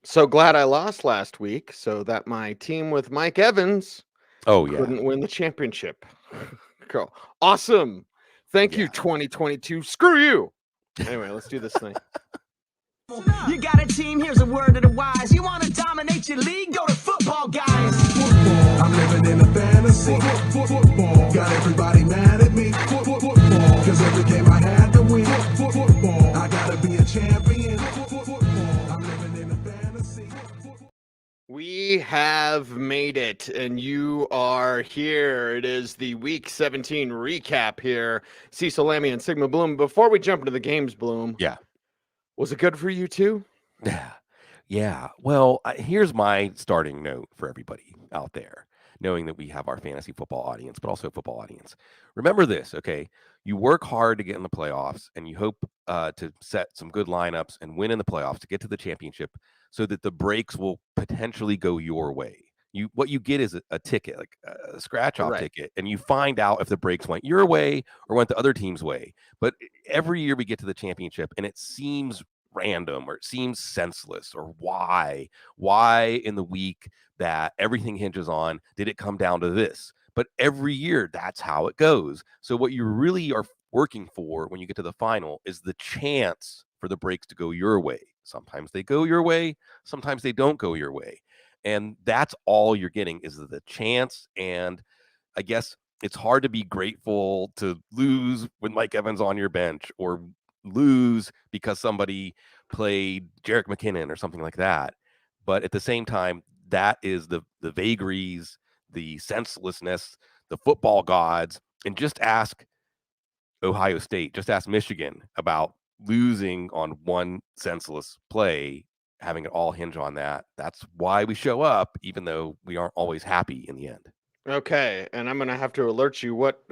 So glad I lost last week so that my team with Mike Evans Oh yeah, couldn't win the championship. Cool. Awesome. Thank you, yeah. 2022. Screw you. Anyway, let's do this thing. You got a team, here's a word to the wise. You want to dominate your league? Go to Football Guys. Football, I'm living in a fantasy. Football, got everybody mad at me. Football, cause every game I had to win. Football, I gotta be a champion. Football, I'm living in a fantasy. We have made it, and you are here. It is the Week 17 recap here. Cecil, Lammey, and Sigmund Bloom. Before we jump into the games, Bloom, Yeah. was it good for you too? Yeah. Yeah. Well, here's my starting note for everybody out there, knowing that we have our fantasy football audience, but also football audience. Remember this, okay? You work hard to get in the playoffs, and you hope to set some good lineups and win in the playoffs to get to the championship so that the breaks will potentially go your way. What you get is a ticket, like a scratch-off Right. ticket, and you find out if the breaks went your way or went the other team's way. But every year we get to the championship, and it seems random or it seems senseless, or why in the week that everything hinges on did it come down to this? But every year that's how it goes. So what you really are working for when you get to the final is the chance for the breaks to go your way. Sometimes they go your way, sometimes they don't go your way, and that's all you're getting is the chance. And I guess it's hard to be grateful to lose when Mike Evans on your bench, or lose because somebody played Jerick McKinnon or something like that. But at the same time, that is the vagaries, the senselessness, the football gods. And just ask Ohio State, just ask Michigan about losing on one senseless play, having it all hinge on that. That's why we show up, even though we aren't always happy in the end. Okay, and I'm gonna have to alert you. What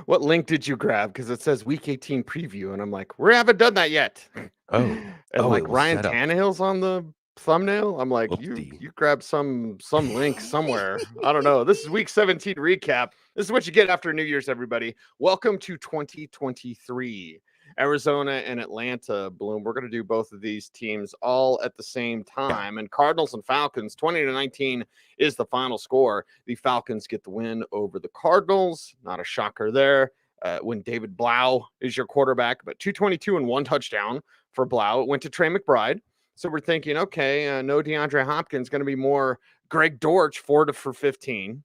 what link did you grab? Because it says Week 18 preview, and I'm like, we haven't done that yet. Oh, And it like was Ryan set up. Tannehill's on the thumbnail. I'm like, you Whoopsie. grabbed some link somewhere. I don't know. This is Week 17 recap. This is what you get after New Year's, everybody. Welcome to 2023. Arizona and Atlanta, Bloom. We're going to do both of these teams all at the same time. And Cardinals and Falcons, 20-19 is the final score. The Falcons get the win over the Cardinals. Not a shocker there. When David Blau is your quarterback, but 222 and 1 touchdown for Blau. It went to Trey McBride. So we're thinking, okay, no DeAndre Hopkins, going to be more Greg Dortch, 4 for 15.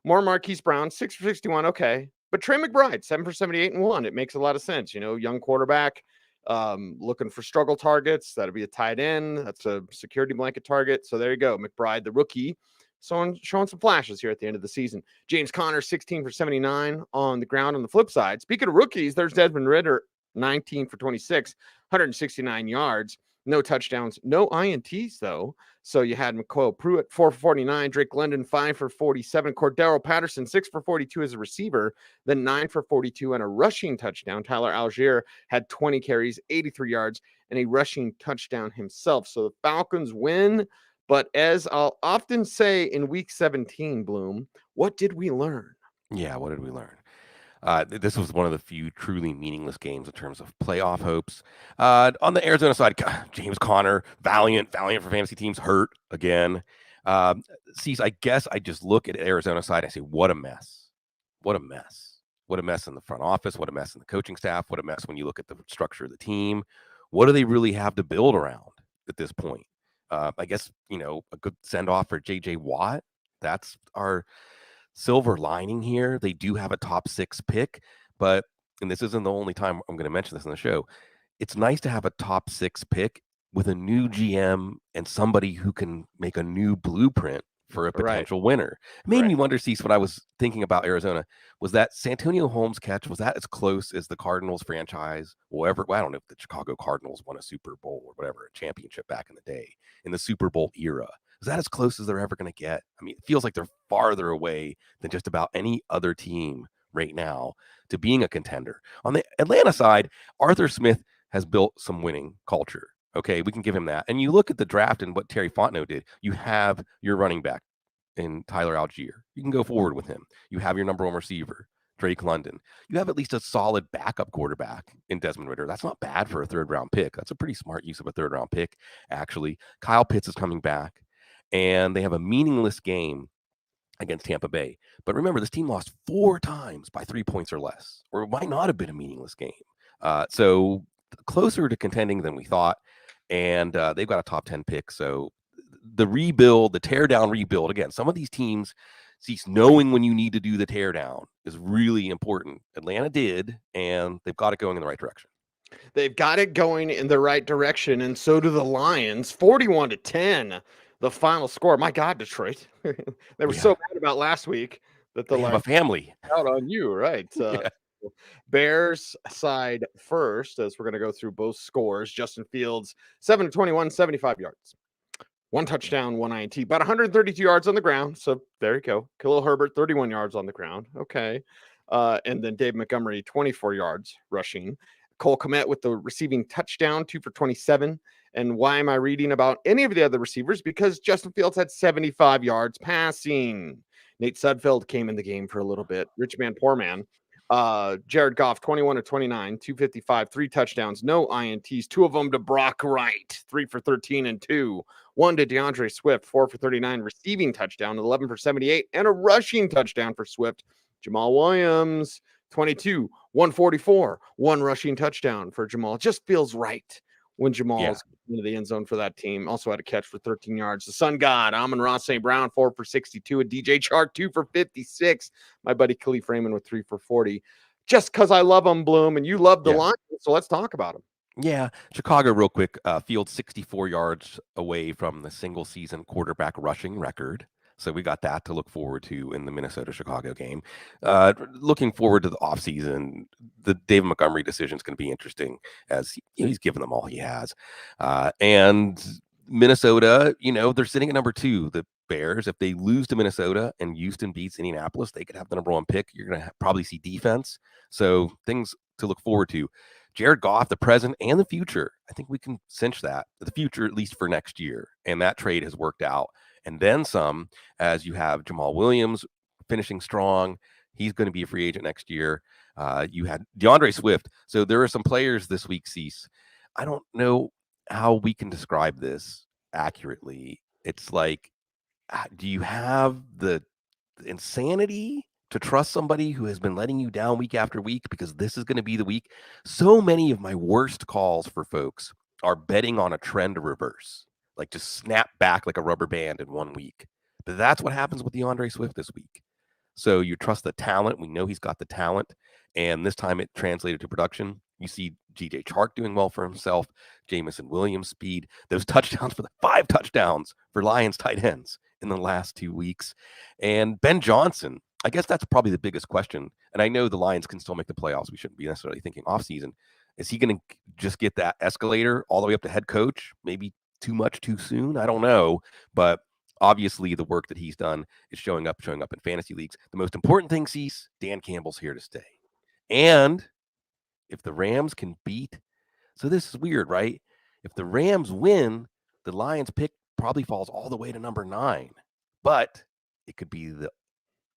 More Marquise Brown, 6 for 61. Okay. But Trey McBride, 7 for 78 and 1. It makes a lot of sense. You know, young quarterback, looking for struggle targets. That'd be a tight end. That's a security blanket target. So there you go. McBride, the rookie, showing some flashes here at the end of the season. James Conner, 16 for 79 on the ground. On the flip side, speaking of rookies, there's Desmond Ridder, 19 for 26, 169 yards. No touchdowns, no INTs, though. So you had McCole Pruitt, 4 for 49, Drake London, 5 for 47, Cordero Patterson, 6 for 42 as a receiver, then 9 for 42 and a rushing touchdown. Tyler Algier had 20 carries, 83 yards, and a rushing touchdown himself. So the Falcons win. But as I'll often say in Week 17, Bloom, what did we learn? Yeah, what did we learn? This was one of the few truly meaningless games in terms of playoff hopes. On the Arizona side, James Conner, valiant for fantasy teams, hurt again. I guess I just look at Arizona side. I say, what a mess. What a mess. What a mess in the front office. What a mess in the coaching staff. What a mess when you look at the structure of the team. What do they really have to build around at this point? I guess, a good send-off for J.J. Watt. That's our silver lining here. They do have a top 6 pick, but, and this isn't the only time I'm going to mention this in the show, it's nice to have a top 6 pick with a new GM and somebody who can make a new blueprint for a potential winner. It made me wonder, Cecil, what I was thinking about Arizona was that Santonio Holmes catch, was that as close as the Cardinals franchise will ever? Well, I don't know if the Chicago Cardinals won a Super Bowl or whatever, a championship back in the day, in the Super Bowl era. Is that as close as they're ever going to get? I mean, it feels like they're farther away than just about any other team right now to being a contender. On the Atlanta side, Arthur Smith has built some winning culture. Okay, we can give him that. And you look at the draft and what Terry Fontenot did. You have your running back in Tyler Algier. You can go forward with him. You have your number 1 receiver, Drake London. You have at least a solid backup quarterback in Desmond Ridder. That's not bad for a third-round pick. That's a pretty smart use of a third-round pick, actually. Kyle Pitts is coming back, and they have a meaningless game against Tampa Bay. But remember, this team lost 4 times by 3 points or less, or it might not have been a meaningless game. So closer to contending than we thought, and they've got a top 10 pick. So the rebuild, the tear-down rebuild, again, some of these teams, knowing when you need to do the tear-down is really important. Atlanta did, and they've got it going in the right direction. They've got it going in the right direction, and so do the Lions. 41-10, the final score. My God, Detroit. They were so mad about last week that the Lions have a family out on you, right? Bears side first, as we're going to go through both scores. Justin Fields, 7-21, 75 yards. 1 touchdown, 1 INT, about 132 yards on the ground. So there you go. Khalil Herbert, 31 yards on the ground. Okay. And then Dave Montgomery, 24 yards rushing. Cole Kmet with the receiving touchdown, 2 for 27. And why am I reading about any of the other receivers? Because Justin Fields had 75 yards passing. Nate Sudfeld came in the game for a little bit. Rich man, poor man. Jared Goff, 21-29, 255, 3 touchdowns, no INTs, 2 of them to Brock Wright, 3 for 13 and 2. 1 to DeAndre Swift, 4 for 39, receiving touchdown, 11 for 78, and a rushing touchdown for Swift. Jamal Williams, 22, 144, 1 rushing touchdown for Jamal. It just feels right when Jamal's into the end zone for that team. Also had a catch for 13 yards. The Sun God, Amon-Ra St. Brown, 4 for 62, and DJ Chark, 2 for 56. My buddy Khalif Raymond with 3 for 40. Just because I love them, Bloom, and you love the Lions, so let's talk about them. Yeah, Chicago real quick. Fields 64 yards away from the single season quarterback rushing record. So we got that to look forward to in the Minnesota-Chicago game. Looking forward to the offseason, the David Montgomery decision is going to be interesting as he's given them all he has. And Minnesota, they're sitting at number 2. The Bears, if they lose to Minnesota and Houston beats Indianapolis, they could have the number 1 pick. You're going to probably see defense. So things to look forward to. Jared Goff, the present and the future. I think we can cinch that. The future, at least for next year. And that trade has worked out. And then some, as you have Jamal Williams finishing strong. He's going to be a free agent next year. You had DeAndre Swift. So there are some players this week, Cease. I don't know how we can describe this accurately. It's like, do you have the insanity to trust somebody who has been letting you down week after week because this is going to be the week? So many of my worst calls for folks are betting on a trend to reverse. Like just snap back like a rubber band in 1 week. But that's what happens with DeAndre Swift this week. So you trust the talent. We know he's got the talent. And this time it translated to production. You see G.J. Chark doing well for himself. Jamison Williams' speed. Those touchdowns for the 5 touchdowns for Lions tight ends in the last 2 weeks. And Ben Johnson, I guess that's probably the biggest question. And I know the Lions can still make the playoffs. We shouldn't be necessarily thinking offseason. Is he going to just get that escalator all the way up to head coach? Maybe too much too soon? I don't know. But obviously the work that he's done is showing up in fantasy leagues. The most important thing, Cease, Dan Campbell's here to stay. And if the Rams can beat, so this is weird, right? If the Rams win, the Lions pick probably falls all the way to number 9. But it could be the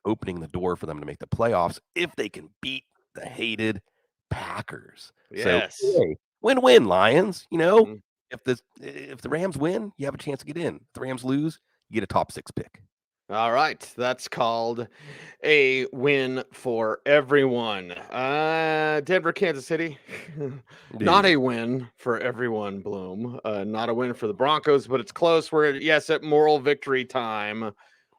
opening the door for them to make the playoffs if they can beat the hated Packers. Yes. So, hey, win-win, Lions. If the Rams win, you have a chance to get in. If the Rams lose, you get a top 6 pick. All right. That's called a win for everyone. Denver, Kansas City. Not a win for everyone, Bloom. Not a win for the Broncos, but it's close. We're, at moral victory time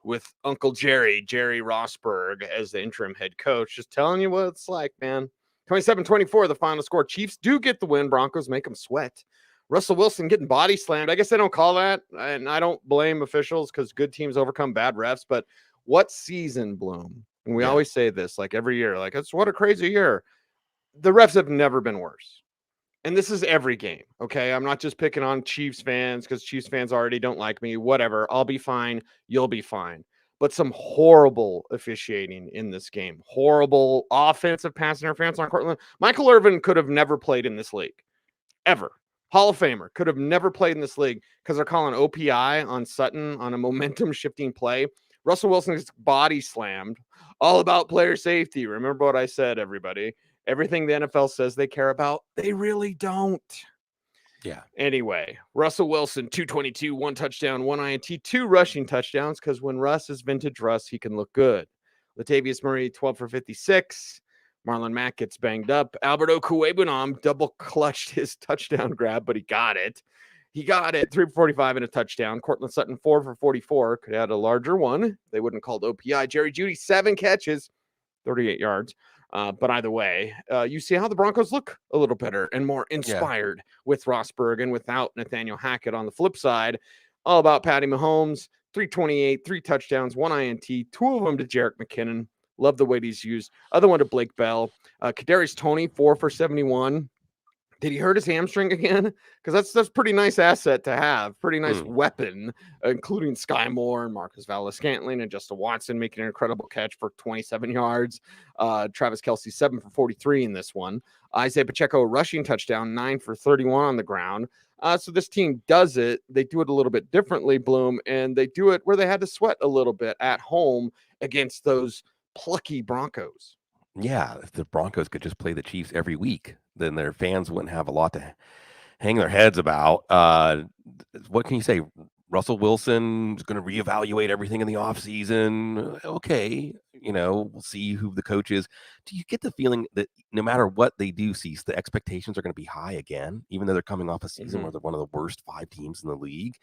with Uncle Jerry Rosberg as the interim head coach. Just telling you what it's like, man. 27-24, the final score. Chiefs do get the win. Broncos make them sweat. Russell Wilson getting body slammed. I guess they don't call that, and I don't blame officials because good teams overcome bad refs. But what season, Bloom? And we always say this, like every year, like it's what a crazy year. The refs have never been worse. And this is every game, okay? I'm not just picking on Chiefs fans because Chiefs fans already don't like me. Whatever. I'll be fine. You'll be fine. But some horrible officiating in this game. Horrible offensive pass interference on Cortland. Michael Irvin could have never played in this league. Ever. Hall of Famer. Could have never played in this league because they're calling OPI on Sutton on a momentum-shifting play Russell Wilson gets body slammed. All about player safety. Remember what I said, everybody. Everything the NFL says they care about, they really don't. Yeah. Anyway, Russell Wilson, 222, 1 touchdown, 1 INT, 2 rushing touchdowns, because when Russ is vintage Russ, he can look good. Latavius Murray, 12 for 56. Marlon Mack gets banged up. Alberto Cuebanam double clutched his touchdown grab, but he got it. 3 for 45 and a touchdown. Cortland Sutton, 4 for 44. Could have had a larger one. They wouldn't have called OPI. Jerry Jeudy, 7 catches, 38 yards. But either way, you see how the Broncos look a little better and more inspired with Rosberg and without Nathaniel Hackett on the flip side. All about Patty Mahomes, 328, 3 touchdowns, 1 INT, 2 of them to Jerick McKinnon. Love the way he's used. Other one to Blake Bell. Kadarius Toney, 4 for 71. Did he hurt his hamstring again? Because that's pretty nice asset to have. Pretty nice weapon, including Sky Moore and Marcus Valdes-Scantling and Justin Watson making an incredible catch for 27 yards. Travis Kelce, 7 for 43 in this one. Isaiah Pacheco, rushing touchdown, 9 for 31 on the ground. So this team does it. They do it a little bit differently, Bloom, and they do it where they had to sweat a little bit at home against those plucky Broncos. Yeah, if the Broncos could just play the Chiefs every week, then their fans wouldn't have a lot to hang their heads about. What can you say? Russell Wilson's going to reevaluate everything in the offseason. Okay, we'll see who the coach is. Do you get the feeling that no matter what they do, Cease, the expectations are going to be high again, even though they're coming off a season where they're one of the worst 5 teams in the league?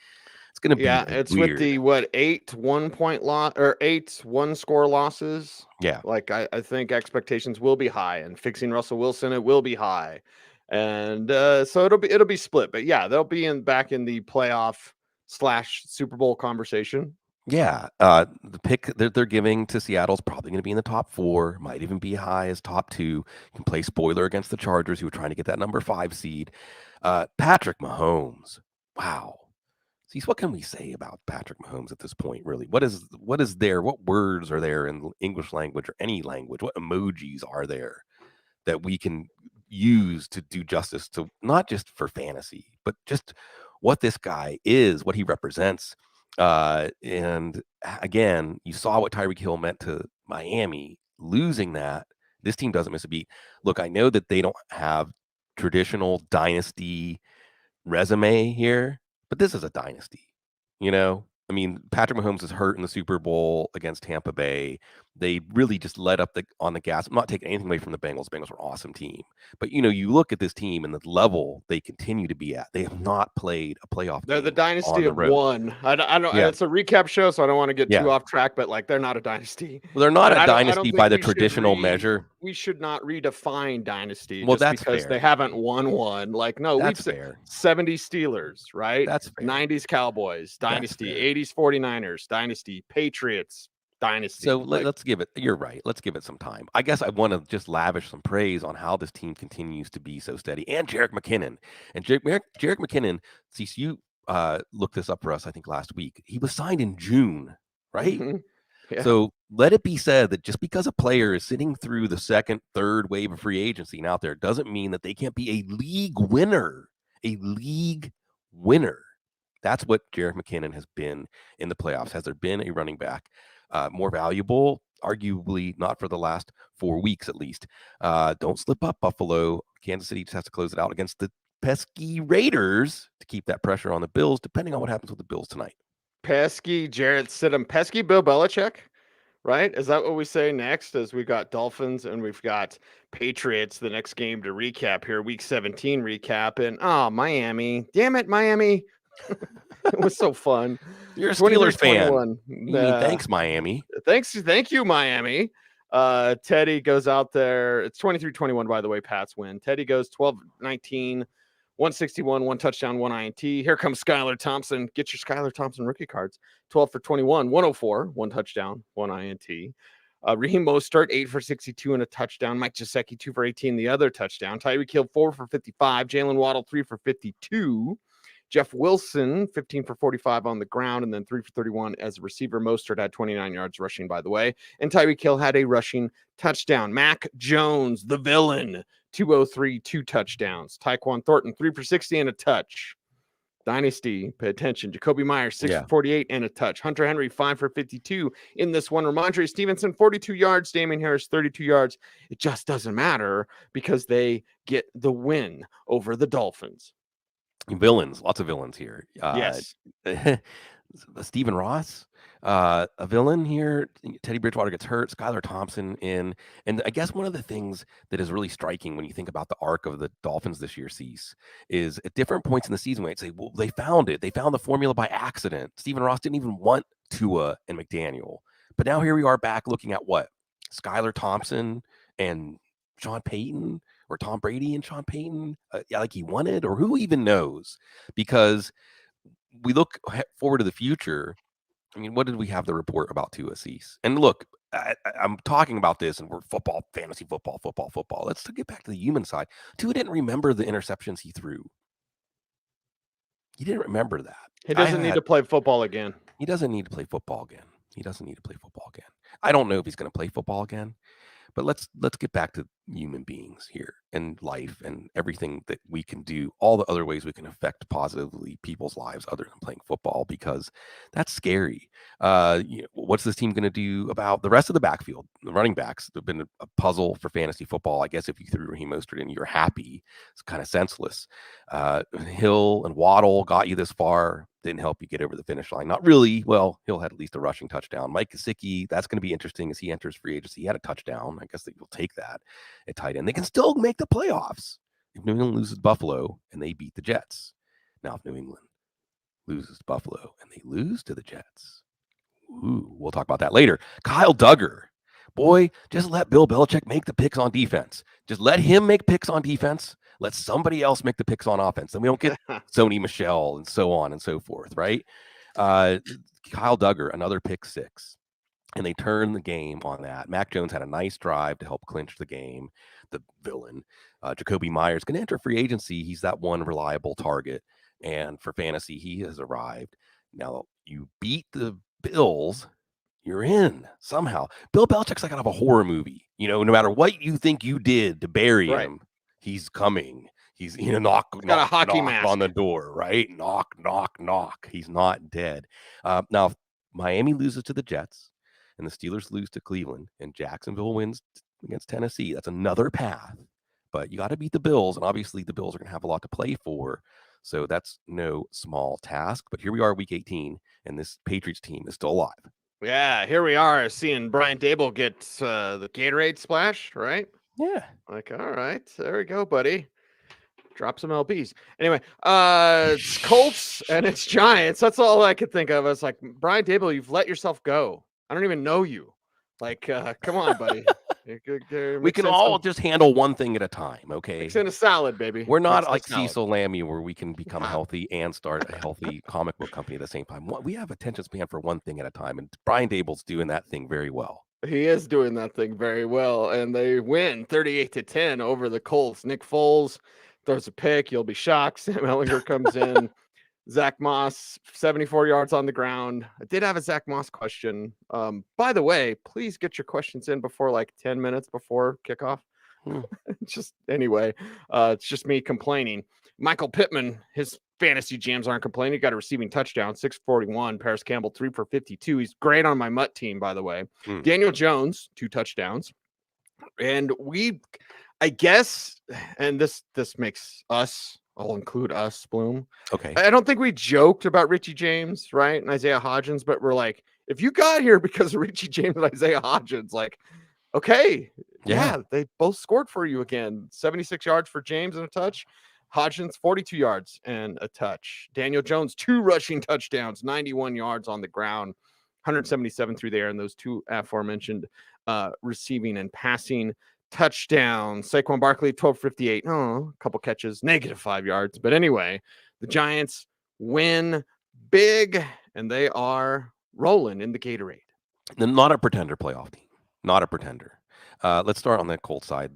It's going to be it's weird. With the 8 1-point loss or 8 1-score losses. Yeah, like I think expectations will be high, and fixing Russell Wilson, it will be high, and so it'll be split. But yeah, they'll be back in the playoff / Super Bowl conversation. Yeah, the pick that they're giving to Seattle is probably going to be in the top 4, might even be high as top 2. You can play spoiler against the Chargers, who are trying to get that number 5 seed. Patrick Mahomes, wow. See, what can we say about Patrick Mahomes at this point, really? What words are there in English language or any language? What emojis are there that we can use to do justice to not just for fantasy, but just what this guy is, what he represents? And again, you saw what Tyreek Hill meant to Miami. Losing that, this team doesn't miss a beat. Look, I know that they don't have traditional dynasty resume here, but this is a dynasty, I mean, Patrick Mahomes is hurt in the Super Bowl against Tampa Bay. They really just let up on the gas. I'm not taking anything away from the Bengals. The Bengals are an awesome team. But, you look at this team and the level they continue to be at. They have not played a playoff game. They're the dynasty of one. I don't. Yeah. It's a recap show, so I don't want to get too off track. But they're not a dynasty. Well, they're not a dynasty by the traditional measure. We should not redefine dynasty. Well, just that's because fair. They haven't won one. No, that's we've fair. 70s Steelers, right? That's fair. 90s Cowboys, dynasty. 80s 49ers, dynasty. Patriots, dynasty. So let's give it. You're right. Let's give it some time. I guess I want to just lavish some praise on how this team continues to be so steady, and Jerick McKinnon. And Jerick McKinnon. See, you looked this up for us, I think, last week. He was signed in June, right? Mm-hmm. Yeah. So let it be said that just because a player is sitting through the 2nd, 3rd wave of free agency and out there doesn't mean that they can't be a league winner. A league winner. That's what Jerick McKinnon has been in the playoffs. Has there been a running back more valuable? Arguably not for the last 4 weeks, at least. Don't slip up, Buffalo. Kansas City just has to close it out against the pesky Raiders to keep that pressure on the Bills, depending on what happens with the Bills tonight. Pesky Jarrett Stidham, pesky Bill Belichick, right? Is that what we say next? As we got Dolphins and we've got Patriots, the next game to recap here, Week 17 recap, and Miami, damn it, Miami! It was so fun. You're a Steelers fan. Thanks, Miami. Thank you, Miami. Teddy goes out there. It's 23-21, by the way. Pats win. Teddy goes 12-19. 161, 1 touchdown, 1 INT. Here comes Skylar Thompson. Get your Skylar Thompson rookie cards. 12 for 21, 104, 1 touchdown, 1 INT. Raheem Mostert, 8 for 62 and a touchdown. Mike Gesicki, 2 for 18, the other touchdown. Tyreek Hill, 4 for 55. Jalen Waddle, 3 for 52. Jeff Wilson, 15 for 45 on the ground, and then 3 for 31 as a receiver. Mostert had 29 yards rushing, by the way. And Tyreek Hill had a rushing touchdown. Mac Jones, the villain, 203, 2 touchdowns. Tyquan Thornton, 3 for 60 and a touch. Dynasty, pay attention. Jacoby Myers, 6 Yeah. for 48 and a touch. Hunter Henry, 5 for 52 in this one. Ramondre Stevenson, 42 yards. Damian Harris, 32 yards. It just doesn't matter because they get the win over the Dolphins. Villains, lots of villains here. Yes. Stephen Ross, a villain here. Teddy Bridgewater gets hurt. Skylar Thompson in. And I guess one of the things that is really striking when you think about the arc of the Dolphins this year, Cease, is at different points in the season, when I'd say, well, they found it. They found the formula by accident. Stephen Ross didn't even want Tua and McDaniel. But now here we are back looking at what? Skylar Thompson and Sean Payton, or Tom Brady and Sean Payton, like he wanted, or who even knows? Because we look forward to the future. I mean, what did we have the report about Tua, Cease? And look, I'm talking about this, and we're football, fantasy football. Let's get back to the human side. Tua didn't remember the interceptions he threw. He didn't remember that. He doesn't need to play football again. He doesn't need to play football again. I don't know if he's going to play football again. But let's get back to human beings here and life and everything that we can do, all the other ways we can affect positively people's lives other than playing football, because that's scary. What's this team going to do about the rest of the backfield? The running backs have been a puzzle for fantasy football. I guess if you threw Raheem Mostert in, you're happy. It's kind of senseless. Hill and Waddle got you this far. Didn't help you get over the finish line. Not really. Well, Hill had at least a rushing touchdown. Mike Gesicki, that's going to be interesting as he enters free agency. He had a touchdown. I guess they will take that at tight end. They can still make the playoffs if New England loses Buffalo and they beat the Jets. Now, if New England loses to Buffalo and they lose to the Jets, we'll talk about that later. Kyle Duggar. Boy, just let Bill Belichick make the picks on defense. Just let him make picks on defense. Let somebody else make the picks on offense. Then we don't get Sony Michel and so on and so forth, right? Kyle Duggar, another pick six. And they turned the game on that. Mac Jones had a nice drive to help clinch the game. The villain. Jacoby Myers going to enter free agency. He's that one reliable target. And for fantasy, he has arrived. Now, you beat the Bills, you're in somehow. Bill Belichick's like out of a horror movie. No matter what you think you did to bury him, he's coming. He's knock got a hockey mask on the door, right? Knock. He's not dead. Now, if Miami loses to the Jets and the Steelers lose to Cleveland and Jacksonville wins against Tennessee, that's another path. But you got to beat the Bills, and obviously the Bills are going to have a lot to play for. So that's no small task. But here we are, week 18, and this Patriots team is still alive. Yeah, here we are seeing Brian Dable get the Gatorade splash, right? Yeah. Like, all right, there we go, buddy. Drop some LBs. Anyway, it's Colts and it's Giants. That's all I could think of. It's like, Brian Dable, you've let yourself go. I don't even know you. Like, come on, buddy. We can all just handle one thing at a time, okay? Mix in a salad, baby. We're not like Cecil Lammey, where we can become healthy and start a healthy comic book company at the same time. We have attention span for one thing at a time, and Brian Dable's doing that thing very well. He is doing that thing very well, and they win 38-10 over the Colts. Nick Foles throws a pick. You'll be shocked. Sam Ehlinger comes in. Zach Moss, 74 yards on the ground. I did have a Zach Moss question. By the way, please get your questions in before like 10 minutes before kickoff. Just anyway, it's just me complaining. Michael Pittman, his fantasy jams aren't complaining. He got a receiving touchdown, 641. Paris Campbell, 3 for 52. He's great on my Mutt team, by the way. Daniel Jones, 2 touchdowns. And I guess, and this makes us, I'll include us, Bloom. Okay. I don't think we joked about Richie James, right? And Isaiah Hodgins, but we're like, if you got here because of Richie James and Isaiah Hodgins, like, okay, yeah, they both scored for you again. 76 yards for James and a touch. Hodgins, 42 yards and a touch. Daniel Jones, 2 rushing touchdowns, 91 yards on the ground, 177 through the air, and those 2 aforementioned receiving and passing touchdown. Saquon Barkley, 12-58. Oh, a couple catches, -5 yards. But anyway, the Giants win big, and they are rolling in the Gatorade. Not a pretender playoff team. Not a pretender. Let's start on the Colts side.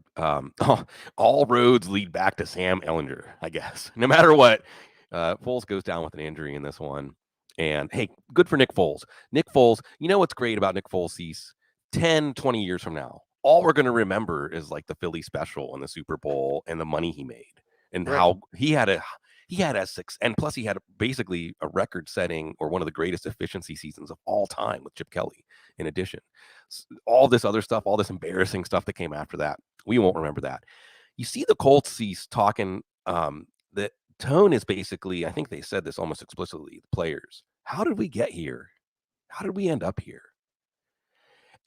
All roads lead back to Sam Ehlinger, I guess. No matter what, Foles goes down with an injury in this one. And, hey, good for Nick Foles. Nick Foles, you know what's great about Nick Foles, Cease? 10, 20 years from now, all we're going to remember is like the Philly special and the Super Bowl and the money he made and how he had He had S6, and plus he had basically a record-setting or one of the greatest efficiency seasons of all time with Chip Kelly. In addition, all this other stuff, all this embarrassing stuff that came after that, we won't remember that. You see the Colts cease talking. The tone is basically, I think they said this almost explicitly, the players. How did we get here? How did we end up here?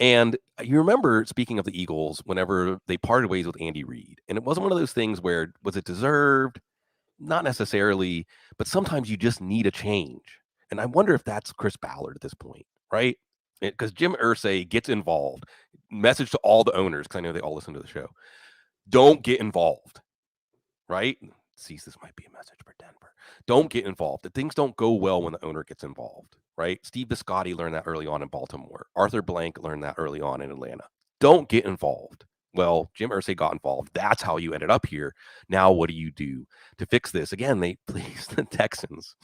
And you remember, speaking of the Eagles, whenever they parted ways with Andy Reid, and it wasn't one of those things where, was it deserved? Not necessarily, but sometimes you just need a change. And I wonder if that's Chris Ballard at this point, right? Because Jim Irsay gets involved. Message to all the owners, because I know they all listen to the show. Don't get involved, right? Cease, this might be a message for Denver. Don't get involved. The things don't go well when the owner gets involved, right? Steve Biscotti learned that early on in Baltimore. Arthur Blank learned that early on in Atlanta. Don't get involved. Well, Jim Irsay got involved. That's how you ended up here. Now, what do you do to fix this? Again, they please the Texans.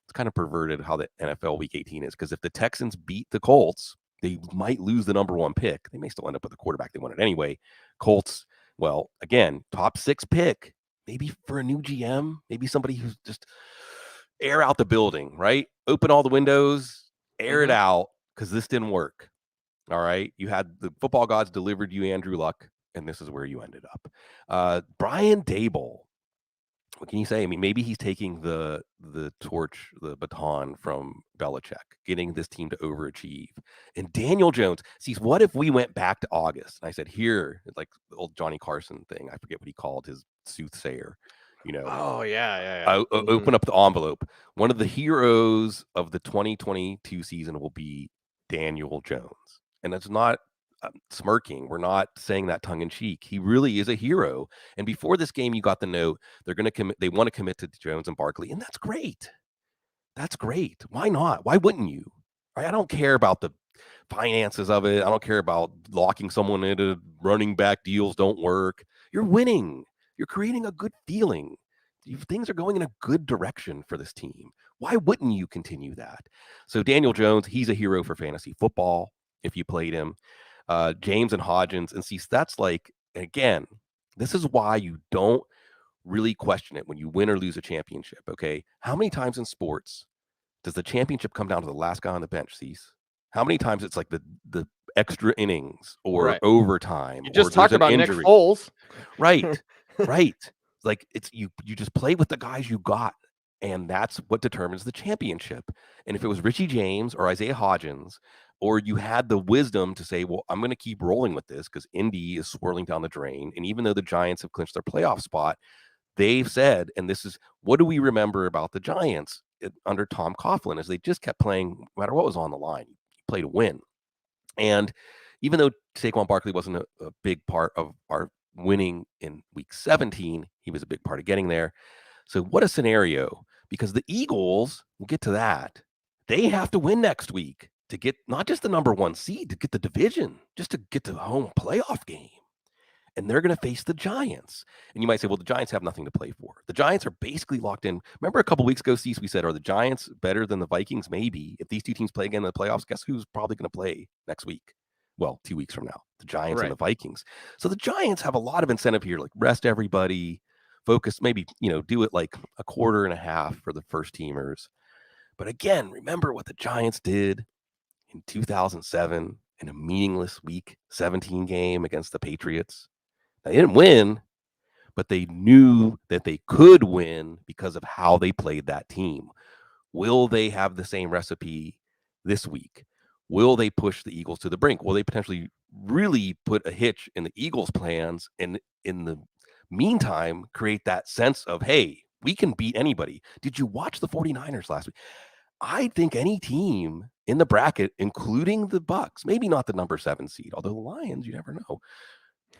It's kind of perverted how the NFL Week 18 is, because if the Texans beat the Colts, they might lose the number 1 pick. They may still end up with the quarterback they wanted anyway. Colts, well, again, top 6 pick. Maybe for a new GM, maybe somebody who's just air out the building, right? Open all the windows, air it out, because this didn't work. All right. You had the football gods delivered you Andrew Luck, and this is where you ended up. Brian Daboll. What can you say? I mean, maybe he's taking the torch, the baton from Belichick, getting this team to overachieve. And Daniel Jones, see, what if we went back to August? And I said, here, like the old Johnny Carson thing. I forget what he called his soothsayer. Oh, yeah. Open up the envelope. One of the heroes of the 2022 season will be Daniel Jones. And it's not smirking. We're not saying that tongue in cheek. He really is a hero. And before this game, you got the note they're going to commit. They want to commit to Jones and Barkley, and that's great. That's great. Why not? Why wouldn't you? Right? I don't care about the finances of it. I don't care about locking someone into running back deals don't work. You're winning. You're creating a good feeling. Things are going in a good direction for this team. Why wouldn't you continue that? So Daniel Jones, he's a hero for fantasy football if you played him. James and Hodgins, and see, that's like, again, this is why you don't really question it when you win or lose a championship, okay? How many times in sports does the championship come down to the last guy on the bench, Cease? How many times it's like the extra innings or overtime? You just talked about injury. Nick Foles. Right, right. Like, it's you just play with the guys you got, and that's what determines the championship. And if it was Richie James or Isaiah Hodgins, or you had the wisdom to say, well, I'm going to keep rolling with this because Indy is swirling down the drain. And even though the Giants have clinched their playoff spot, they've said, and this is, what do we remember about the Giants under Tom Coughlin, as they just kept playing no matter what was on the line. You play to win. And even though Saquon Barkley wasn't a big part of our winning in week 17, he was a big part of getting there. So what a scenario, because the Eagles, we'll get to that, they have to win next week to get not just the number 1 seed, to get the division, just to get to the home playoff game. And they're going to face the Giants. And you might say, well, the Giants have nothing to play for. The Giants are basically locked in. Remember a couple weeks ago, Cease, we said, are the Giants better than the Vikings? Maybe. If these two teams play again in the playoffs, guess who's probably going to play next week? Well, 2 weeks from now, the Giants and the Vikings. So the Giants have a lot of incentive here, like rest everybody, focus, maybe, do it like a quarter and a half for the first teamers. But again, remember what the Giants did in 2007 in a meaningless week 17 game against the Patriots. They didn't win, but they knew that they could win because of how they played that team. Will they have the same recipe this week? Will they push the Eagles to the brink? Will they potentially really put a hitch in the Eagles' plans and in the meantime create that sense of, hey, we can beat anybody? Did you watch the 49ers last week? I think any team in the bracket, including the Bucs, maybe not the number 7 seed, although the Lions, you never know.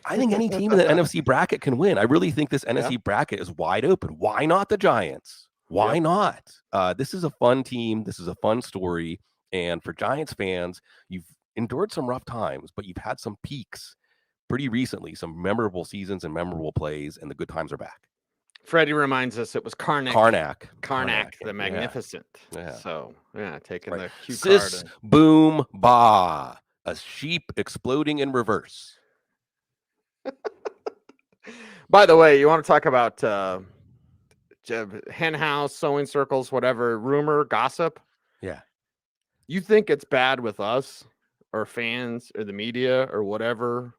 I think any team in the NFC bracket can win. I really think this NFC bracket is wide open. Why not the Giants? Why not? This is a fun team. This is a fun story. And for Giants fans, you've endured some rough times, but you've had some peaks pretty recently, some memorable seasons and memorable plays, and the good times are back. Freddie reminds us it was Karnak the Magnificent. Yeah. So, taking the cue Sis, card. boom, ba. A sheep exploding in reverse. By the way, you want to talk about hen house, sewing circles, whatever, rumor, gossip. Yeah. You think it's bad with us or fans or the media or whatever.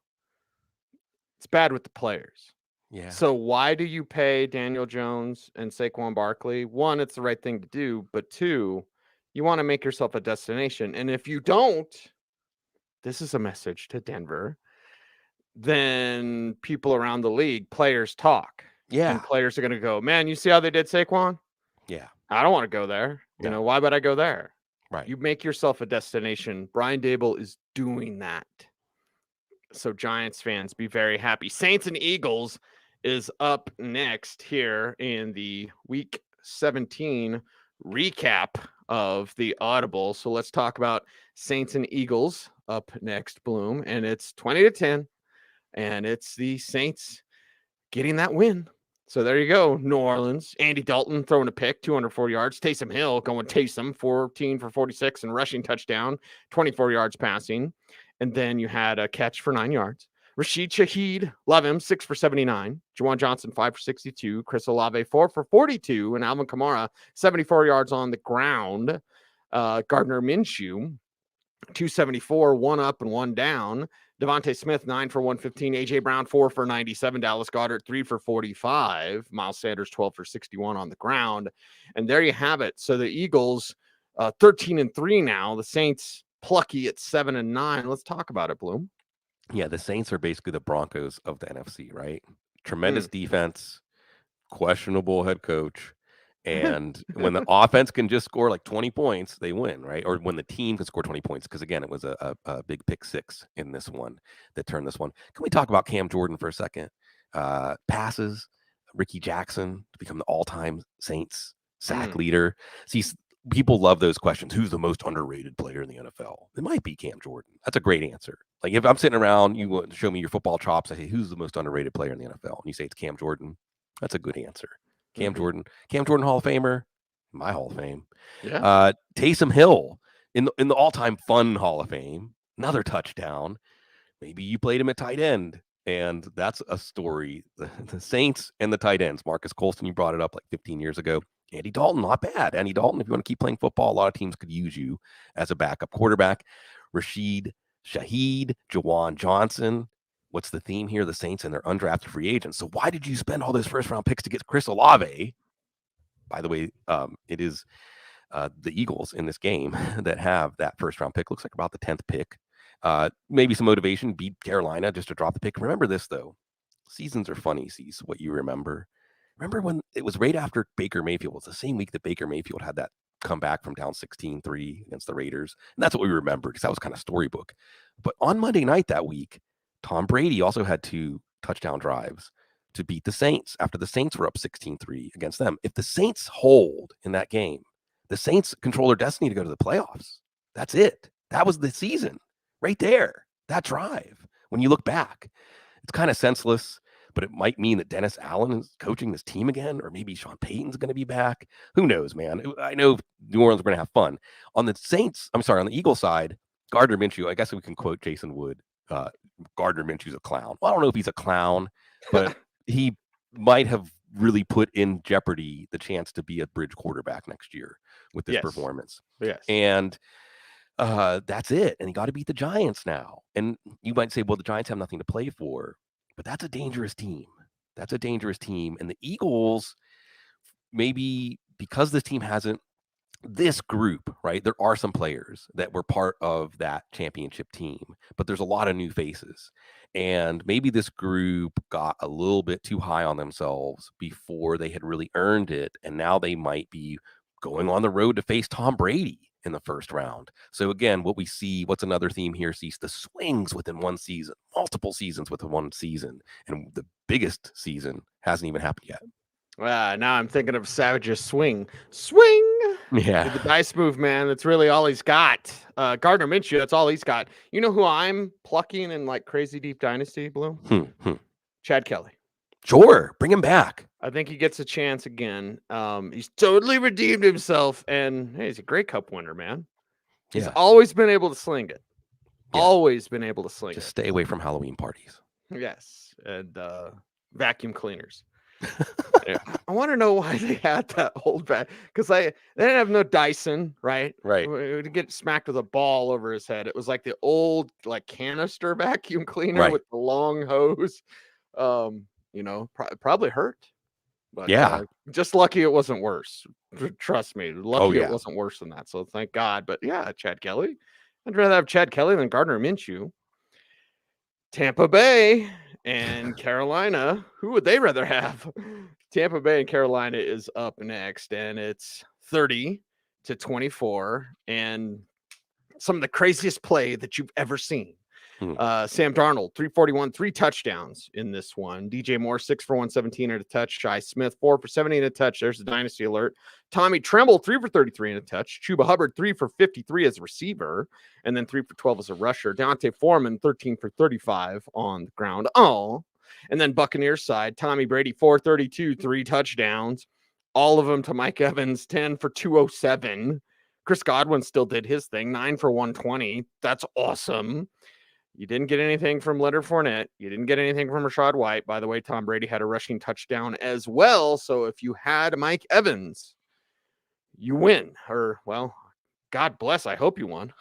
It's bad with the players. Yeah. So why do you pay Daniel Jones and Saquon Barkley? One, it's the right thing to do, but two, you want to make yourself a destination. And if you don't, this is a message to Denver, then people around the league, players talk. Yeah. And players are going to go, man, you see how they did Saquon? Yeah. I don't want to go there. You know, why would I go there? Right. You make yourself a destination. Brian Daboll is doing that. So Giants fans, be very happy. Saints and Eagles is up next here in the Week 17 recap of the Audible. So let's talk about Saints and Eagles up next, Bloom. And it's 20-10. And it's the Saints getting that win. So there you go, New Orleans. Andy Dalton throwing a pick, 204 yards. Taysom Hill going Taysom, 14 for 46 and rushing touchdown, 24 yards passing. And then you had a catch for 9 yards. Rashid Shaheed, love him, 6 for 79. Juwan Johnson, 5 for 62. Chris Olave, 4 for 42. And Alvin Kamara, 74 yards on the ground. Gardner Minshew, 274, 1 up and 1 down. Devontae Smith, 9 for 115. A.J. Brown, 4 for 97. Dallas Goedert, 3 for 45. Miles Sanders, 12 for 61 on the ground. And there you have it. So the Eagles, 13-3 now. The Saints, plucky at 7-9. Let's talk about it, Bloom. Yeah, the Saints are basically the Broncos of the NFC, right? Tremendous defense, questionable head coach. And when the offense can just score like 20 points, they win, right? Or when the team can score 20 points, because again, it was a big pick six in this one that turned this one. Can we talk about Cam Jordan for a second? Passes, Ricky Jackson to become the all-time Saints sack leader. See, people love those questions. Who's the most underrated player in the NFL? It might be Cam Jordan. That's a great answer. Like if I'm sitting around, you want to show me your football chops. I say, who's the most underrated player in the NFL? And you say it's Cam Jordan. That's a good answer. Cam Jordan Hall of Famer, my Hall of Fame. Yeah. Taysom Hill in the all-time fun Hall of Fame, another touchdown. Maybe you played him at tight end, and that's a story. The Saints and the tight ends. Marcus Colston, you brought it up like 15 years ago. Andy Dalton, not bad. Andy Dalton, if you want to keep playing football, a lot of teams could use you as a backup quarterback. Rashid Shaheed, Juwan Johnson. What's the theme here? The Saints and their undrafted free agents. So why did you spend all those first-round picks to get Chris Olave? By the way, it is the Eagles in this game that have that first-round pick. Looks like about the 10th pick. Maybe some motivation, beat Carolina just to drop the pick. Remember this, though. Seasons are funny, Cecil, what you remember. Remember when it was right after Baker Mayfield? It was the same week that Baker Mayfield had that comeback from down 16-3 against the Raiders. And that's what we remember because that was kind of storybook. But on Monday night that week, Tom Brady also had 2 touchdown drives to beat the Saints after the Saints were up 16-3 against them. If the Saints hold in that game, the Saints control their destiny to go to the playoffs. That's it. That was the season right there, that drive. When you look back, it's kind of senseless, but it might mean that Dennis Allen is coaching this team again, or maybe Sean Payton's going to be back. Who knows, man? I know New Orleans are going to have fun. On the Eagle side, Gardner Minshew, I guess we can quote Jason Wood. Gardner Minshew's a clown. Well, I don't know if he's a clown, but he might have really put in jeopardy the chance to be a bridge quarterback next year with this performance. Yes. And that's it. And he got to beat the Giants now. And you might say, well, the Giants have nothing to play for, but that's a dangerous team. That's a dangerous team. And the Eagles, maybe because this team hasn't, this group, right? There are some players that were part of that championship team, but there's a lot of new faces. And maybe this group got a little bit too high on themselves before they had really earned it. And now they might be going on the road to face Tom Brady in the first round. So again, what we see, what's another theme here, sees the swings within one season, multiple seasons within one season. And the biggest season hasn't even happened yet. Now I'm thinking of Savage's swing. Yeah. The dice move, man. That's really all he's got. Gardner Minshew, that's all he's got. You know who I'm plucking in like crazy deep dynasty, Blue? Chad Kelly. Sure. Bring him back. I think he gets a chance again. He's totally redeemed himself. And hey, he's a Grey Cup winner, man. He's always been able to sling it. Yeah. Always been able to sling Just it. Stay away from Halloween parties. Yes. And vacuum cleaners. Yeah, I want to know why they had that holdback, because they didn't have no Dyson, right? Right. To get smacked with a ball over his head. It was like the old like canister vacuum cleaner Right. with the long hose. Probably hurt, but Yeah. just lucky it wasn't worse. Trust me, lucky Oh, yeah. it wasn't worse than that. So thank God. But yeah, Chad Kelly. I'd rather have Chad Kelly than Gardner Minshew. Tampa Bay and Carolina. Who would they rather have? Tampa Bay and Carolina is up next, and it's 30-24, and some of the craziest play that you've ever seen. Sam Darnold, 341, 3 touchdowns in this one. DJ Moore, 6 for 117 and a touch. Shi Smith, 4 for 70 and a touch. There's the dynasty alert. Tommy Tremble, 3 for 33 and a touch. Chuba Hubbard, 3 for 53 as a receiver, and then 3 for 12 as a rusher. Dante Foreman, 13 for 35 on the ground. Oh, and then Buccaneers side, Tommy Brady, 432, 3 touchdowns. All of them to Mike Evans, 10 for 207. Chris Godwin still did his thing, 9 for 120. That's awesome. You didn't get anything from Leonard Fournette. You didn't get anything from Rachaad White. By the way, Tom Brady had a rushing touchdown as well. So if you had Mike Evans, you win. Or, well, God bless. I hope you won.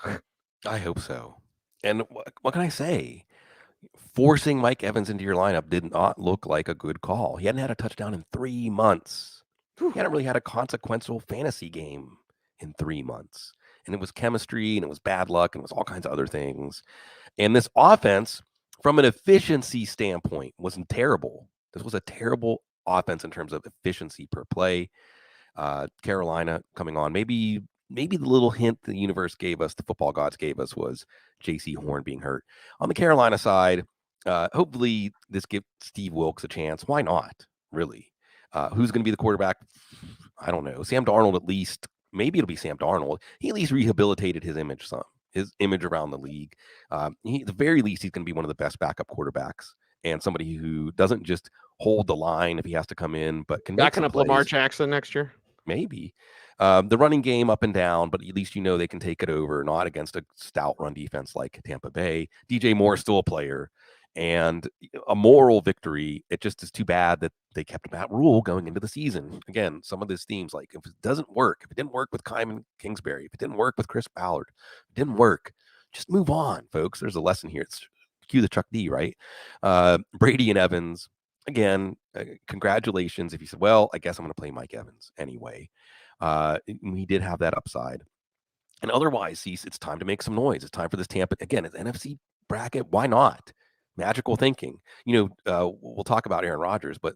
I hope so. And what can I say? Forcing Mike Evans into your lineup did not look like a good call. He hadn't had a touchdown in 3 months. He hadn't really had a consequential fantasy game in 3 months. And it was chemistry, and it was bad luck, and it was all kinds of other things. And this offense, from an efficiency standpoint, wasn't terrible. This was a terrible offense in terms of efficiency per play. Carolina coming on. Maybe the little hint the universe gave us, the football gods gave us, was J.C. Horn being hurt. On the Carolina side, hopefully this gives Steve Wilks a chance. Why not, really? Who's going to be the quarterback? I don't know. Sam Darnold, at least. Maybe it'll be Sam Darnold. He at least rehabilitated his image some. His image around the league. At the very least, he's going to be one of the best backup quarterbacks, and somebody who doesn't just hold the line if he has to come in, but can backing up Lamar Jackson next year. Maybe the running game up and down, but at least they can take it over, not against a stout run defense like Tampa Bay. DJ Moore is still a player, and a moral victory. It just is too bad that they kept that rule going into the season. Again, some of these themes, like if it didn't work with Kyman Kingsbury, if it didn't work with Chris Ballard, if it didn't work, just move on, folks. There's a lesson here. It's cue the Chuck D, right? Brady and Evans, again, congratulations. If you said, well, I guess I'm going to play Mike Evans anyway. He did have that upside. And otherwise, it's time to make some noise. It's time for this Tampa. Again, it's NFC bracket. Why not? Magical thinking. We'll talk about Aaron Rodgers, but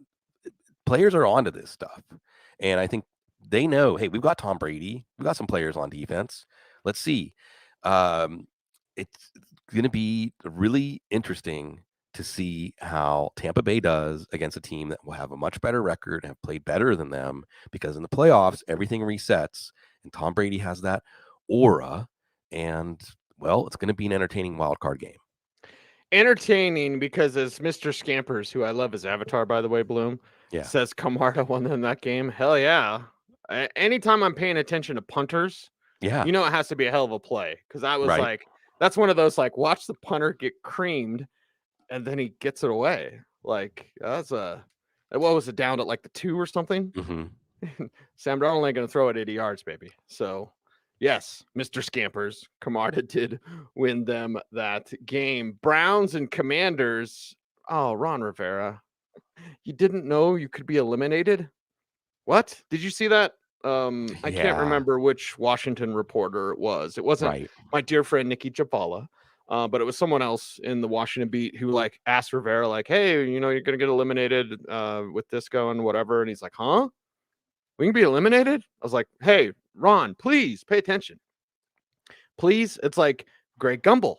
players are onto this stuff. And I think they know, hey, we've got Tom Brady. We've got some players on defense. Let's see. It's going to be really interesting to see how Tampa Bay does against a team that will have a much better record and have played better than them, because in the playoffs, everything resets, and Tom Brady has that aura. And, well, it's going to be an entertaining wild card game. Entertaining because, as Mr. Scampers, who I love his avatar, by the way, Bloom, says Camarda won them that game. Hell yeah. Anytime I'm paying attention to punters, it has to be a hell of a play. Because I was like, that's one of those, like, watch the punter get creamed and then he gets it away. Like, what was it, down at like the 2 or something? Mm-hmm. Sam Darnold ain't going to throw it 80 yards, baby. So, yes, Mr. Scampers, Camarda did win them that game. Browns and Commanders. Oh, Ron Rivera. You didn't know you could be eliminated? What? Did you see that? I can't remember which Washington reporter it was. It wasn't my dear friend Nikki Jabala, but it was someone else in the Washington beat who like asked Rivera, like, hey, you're going to get eliminated with this going, whatever. And he's like, huh? We can be eliminated? I was like, hey, Ron, please pay attention. Please. It's like Greg Gumbel.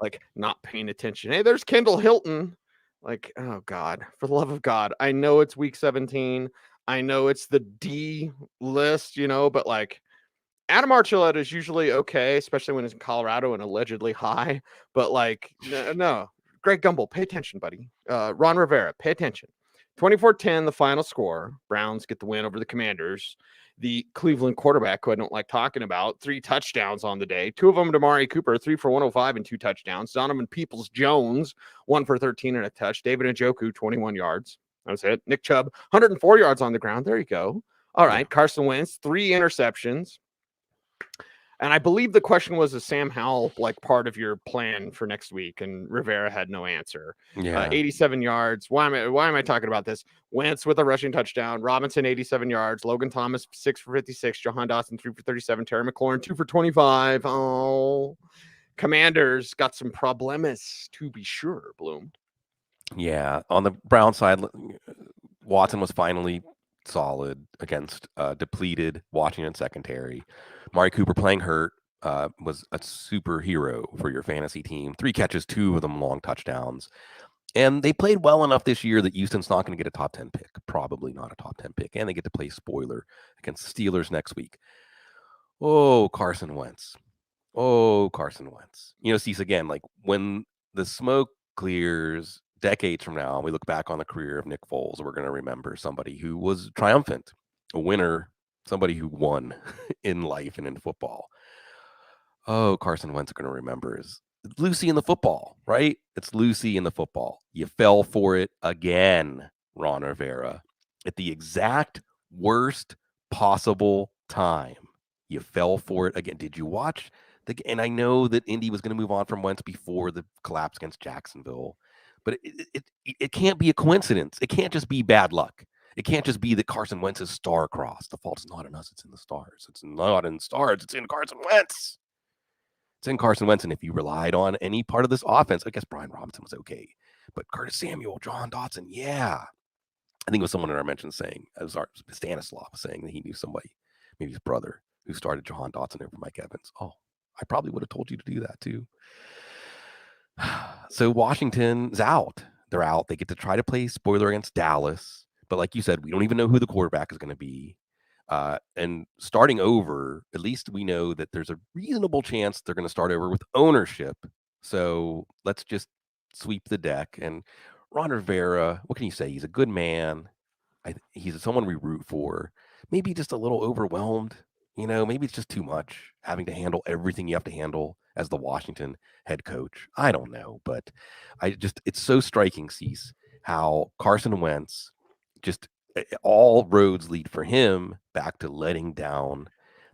Like not paying attention. Hey, there's Kendall Hilton. Like, oh God, for the love of God. I know it's week 17. I know it's the D list, but like Adam Archuleta is usually okay, especially when it's in Colorado and allegedly high. But like, no, Greg Gumbel, pay attention, buddy. Ron Rivera, pay attention. 24-10, the final score. Browns get the win over the Commanders. The Cleveland quarterback, who I don't like talking about, 3 touchdowns on the day. 2 of them to Amari Cooper, 3 for 105 and 2 touchdowns. Donovan Peoples-Jones, 1 for 13 and a touch. David Njoku, 21 yards. That was it. Nick Chubb, 104 yards on the ground. There you go. All right. Yeah. Carson Wentz, 3 interceptions. And I believe the question was, is Sam Howell like part of your plan for next week? And Rivera had no answer. Yeah. 87 yards. Why am I talking about this? Wentz with a rushing touchdown. Robinson, 87 yards. Logan Thomas, 6 for 56. Jahan Dotson, 3 for 37. Terry McLaurin, 2 for 25. Oh, Commanders got some problemas to be sure, Bloom. Yeah. On the Brown side, Watson was finally solid against depleted Washington secondary. Mari Cooper playing hurt was a superhero for your fantasy team. 3 catches, 2 of them long touchdowns. And they played well enough this year that Houston's not going to get a top 10 pick. Probably not a top 10 pick. And they get to play spoiler against the Steelers next week. Oh, Carson Wentz. Oh, Carson Wentz. You know, Cecil, again, like when the smoke clears decades from now, we look back on the career of Nick Foles, we're going to remember somebody who was triumphant, a winner, somebody who won in life and in football. Oh, Carson Wentz going to remember is Lucy in the football, right? It's Lucy in the football. You fell for it again, Ron Rivera, at the exact worst possible time. You fell for it again. Did you watch and I know that Indy was going to move on from Wentz before the collapse against Jacksonville, but it can't be a coincidence. It can't just be bad luck. It can't just be that Carson Wentz's star crossed. The fault's not in us. It's in the stars. It's not in stars. It's in Carson Wentz. It's in Carson Wentz. And if you relied on any part of this offense, I guess Brian Robinson was okay. But Curtis Samuel, John Dotson, yeah. I think it was someone in our mention saying, it was Stanislav saying that he knew somebody, maybe his brother, who started John Dotson over Mike Evans. Oh, I probably would have told you to do that too. So Washington's out. They're out. They get to try to play spoiler against Dallas. But like you said, we don't even know who the quarterback is going to be. And starting over, at least we know that there's a reasonable chance they're going to start over with ownership. So let's just sweep the deck. And Ron Rivera, what can you say? He's a good man. He's someone we root for. Maybe just a little overwhelmed. You know, maybe it's just too much having to handle everything you have to handle as the Washington head coach. I don't know, but it's so striking, Cease, how Carson Wentz, just all roads lead for him back to letting down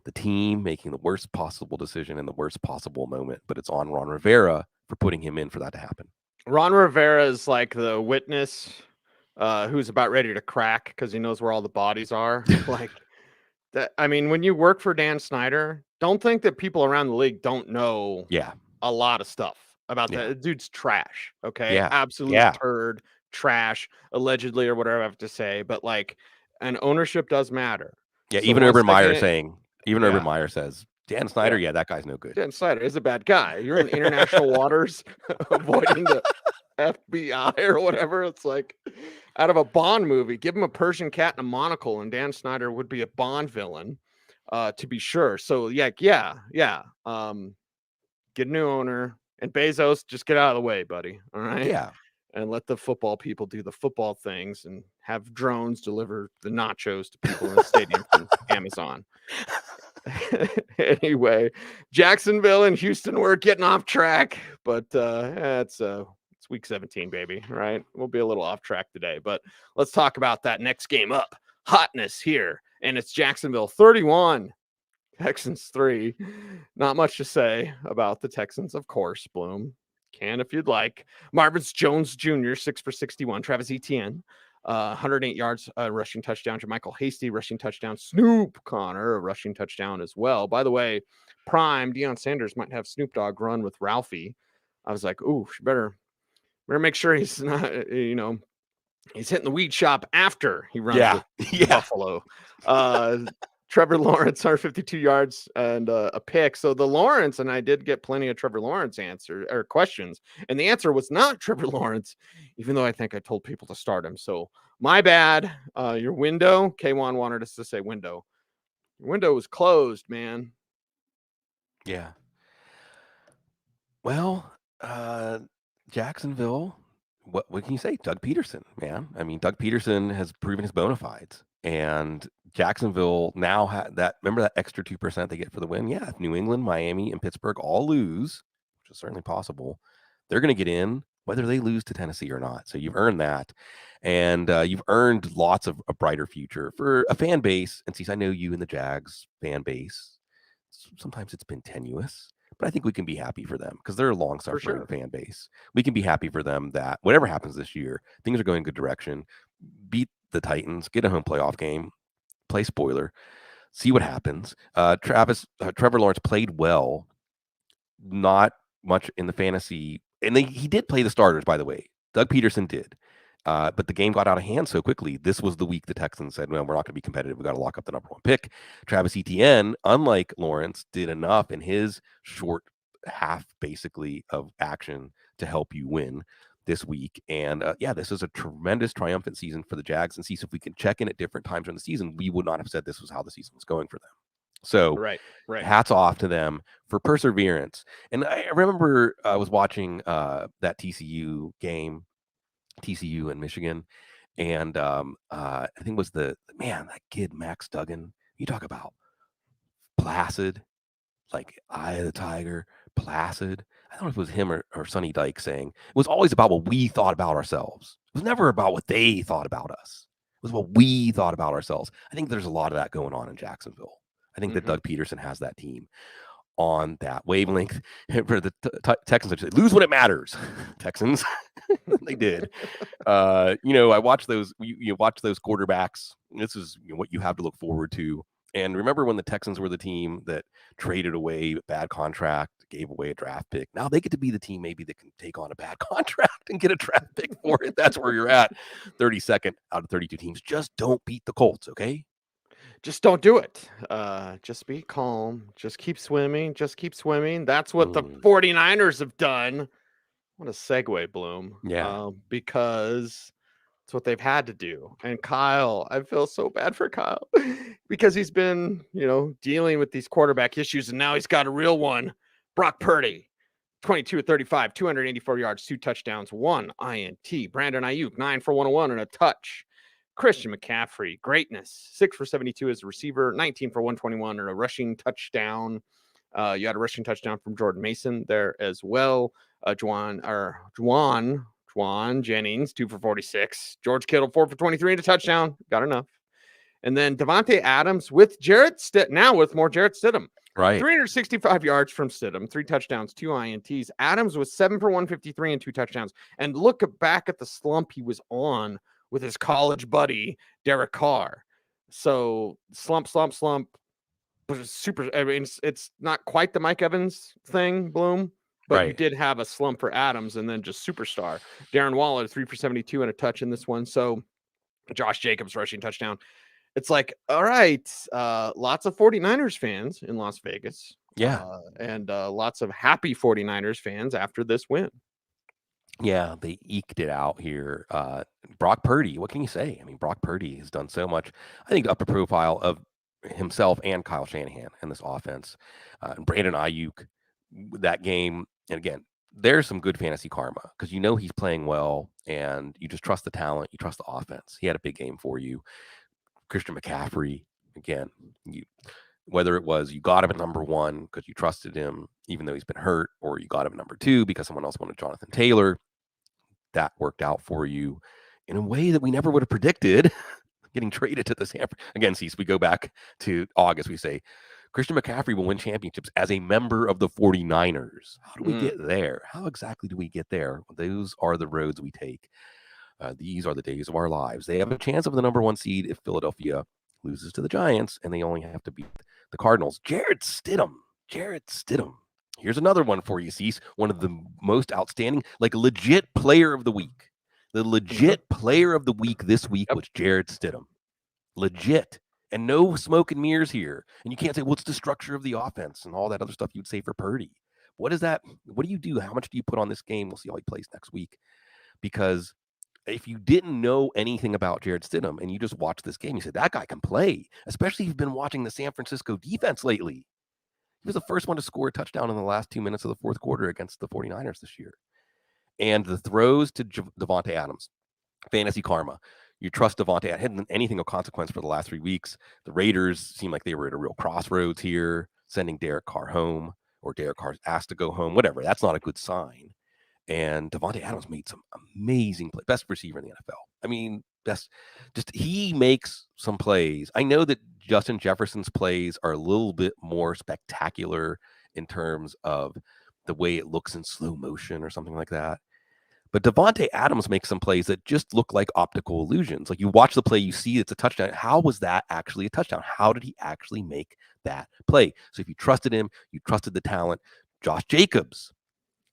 the team, making the worst possible decision in the worst possible moment. But it's on Ron Rivera for putting him in for that to happen. Ron Rivera is like the witness who's about ready to crack because he knows where all the bodies are. Like, that, I mean, when you work for Dan Snyder, don't think that people around the league don't know a lot of stuff about that. The dude's trash. Okay. Absolute turd, trash, allegedly, or whatever I have to say. But like, and ownership does matter. Yeah. So even Urban Meyer Urban Meyer says, Dan Snyder, that guy's no good. Dan Snyder is a bad guy. You're in international waters avoiding the FBI or whatever. It's like out of a Bond movie, give him a Persian cat and a monocle, and Dan Snyder would be a Bond villain, to be sure. So get a new owner, and Bezos, just get out of the way, buddy. All right. Yeah. And let the football people do the football things and have drones deliver the nachos to people in the stadium from Amazon. Anyway, Jacksonville and Houston, we're getting off track, but it's week 17, baby. Right? We'll be a little off track today, but let's talk about that next game up. Hotness here, and it's Jacksonville 31, Texans 3. Not much to say about the Texans, of course. Bloom can if you'd like. Marvin Jones Jr., 6 for 61. Travis Etienne, 108 yards, rushing touchdown. Jermichael Hasty, rushing touchdown. Snoop Connor, a rushing touchdown as well. By the way, Prime, Deion Sanders might have Snoop Dogg run with Ralphie. I was like, ooh, better make sure he's not, he's hitting the weed shop after he runs with Buffalo. Trevor Lawrence, 152 yards and a pick. So the Lawrence, and I did get plenty of Trevor Lawrence questions, and the answer was not Trevor Lawrence, even though I think I told people to start him. So my bad. Your window, K1 wanted us to say window. Your window was closed, man. Yeah. Well, Jacksonville, what can you say? Doug Peterson, man. I mean, Doug Peterson has proven his bona fides, and Jacksonville now remember that extra 2% they get for the win? Yeah. If New England, Miami, and Pittsburgh all lose, which is certainly possible, they're going to get in whether they lose to Tennessee or not. So you've earned that. And you've earned lots of a brighter future for a fan base. And since I know you and the Jags fan base, sometimes it's been tenuous, but I think we can be happy for them because they're a long-suffering fan base. We can be happy for them that whatever happens this year, things are going in a good direction. Beat the Titans, get a home playoff game, play spoiler, see what happens. Trevor Lawrence played well, not much in the fantasy. And he did play the starters, by the way. Doug Peterson did. But the game got out of hand so quickly. This was the week the Texans said, well, we're not going to be competitive. We got to lock up the number 1 pick. Travis Etienne, unlike Lawrence, did enough in his short half, basically, of action to help you win this week. And this is a tremendous triumphant season for the Jags. And see if we can check in at different times in the season, we would not have said this was how the season was going for them. So right. Hats off to them for perseverance. And I remember I was watching that TCU game, TCU and Michigan, and I think it was that kid Max Duggan. You talk about placid, like Eye of the Tiger, placid. I don't know if it was him or Sonny Dyke saying it was always about what we thought about ourselves. It was never about what they thought about us. It was what we thought about ourselves. I think there's a lot of that going on in Jacksonville. I think that Doug Peterson has that team on that wavelength. For the Texans, lose when it matters. Texans, they did. I watch those. You watch those quarterbacks. This is what you have to look forward to. And remember when the Texans were the team that traded away a bad contract, gave away a draft pick. Now they get to be the team maybe that can take on a bad contract and get a draft pick for it. That's where you're at. 32nd out of 32 teams. Just don't beat the Colts, okay? Just don't do it. Just be calm. Just keep swimming. That's what the 49ers have done. What a segue, Bloom. Yeah. Because it's what they've had to do. And Kyle, I feel so bad for Kyle because he's been, dealing with these quarterback issues, and now he's got a real one. Brock Purdy, 22-35, 284 yards, 2 touchdowns, 1 INT. Brandon Ayuk, 9 for 101 and a touch. Christian McCaffrey, greatness, 6 for 72 as a receiver, 19 for 121 and a rushing touchdown. You had a rushing touchdown from Jordan Mason there as well. Juwan Jennings, 2 for 46. George Kittle, 4 for 23 and a touchdown. Got enough. And then Devontae Adams with with more Jarrett Stidham. Right. 365 yards from Stidham, 3 touchdowns, 2 INTs. Adams was 7 for 153 and 2 touchdowns. And look back at the slump he was on with his college buddy, Derek Carr. So slump. Was super. I mean, it's not quite the Mike Evans thing, Bloom, but you did have a slump for Adams and then just superstar. Darren Waller, 3 for 72 and a touch in this one. So Josh Jacobs rushing touchdown. It's like, all right, lots of 49ers fans in Las Vegas. Yeah. And lots of happy 49ers fans after this win. Yeah, they eked it out here. Brock Purdy, what can you say? I mean, Brock Purdy has done so much. I think to up the profile of himself and Kyle Shanahan in this offense. Brandon Ayuk, that game, and again, there's some good fantasy karma because he's playing well and you just trust the talent, you trust the offense. He had a big game for you. Christian McCaffrey, again, whether it was you got him at number 1 because you trusted him even though he's been hurt, or you got him at number 2 because someone else wanted Jonathan Taylor, that worked out for you in a way that we never would have predicted. Getting traded to the again, we go back to August, we say Christian McCaffrey will win championships as a member of the 49ers. How do we get there? How exactly do we get there? Those are the roads we take. These are the days of our lives. They have a chance of the number 1 seed if Philadelphia loses to the Giants, and they only have to beat the Cardinals. Jarrett Stidham. Here's another one for you, Cease. One of the most outstanding, legit player of the week. The legit player of the week this week was Jarrett Stidham. Legit. And no smoke and mirrors here. And you can't say, it's the structure of the offense and all that other stuff you'd say for Purdy. What is that? What do you do? How much do you put on this game? We'll see how he plays next week. Because if you didn't know anything about Jarrett Stidham and you just watched this game, you said, that guy can play. Especially if you've been watching the San Francisco defense lately. He was the first one to score a touchdown in the last 2 minutes of the fourth quarter against the 49ers this year. And the throws to Devontae Adams, fantasy karma. You trust Devontae. I hadn't anything of consequence for the last 3 weeks. The Raiders seemed like they were at a real crossroads here, sending Derek Carr home, or Derek Carr's asked to go home, whatever. That's not a good sign. And Davante Adams made some amazing play. Best receiver in the NFL. I mean, he makes some plays. I know that Justin Jefferson's plays are a little bit more spectacular in terms of the way it looks in slow motion or something like that. But Davante Adams makes some plays that just look like optical illusions. Like you watch the play, you see it's a touchdown. How was that actually a touchdown? How did he actually make that play? So if you trusted him, you trusted the talent. Josh Jacobs,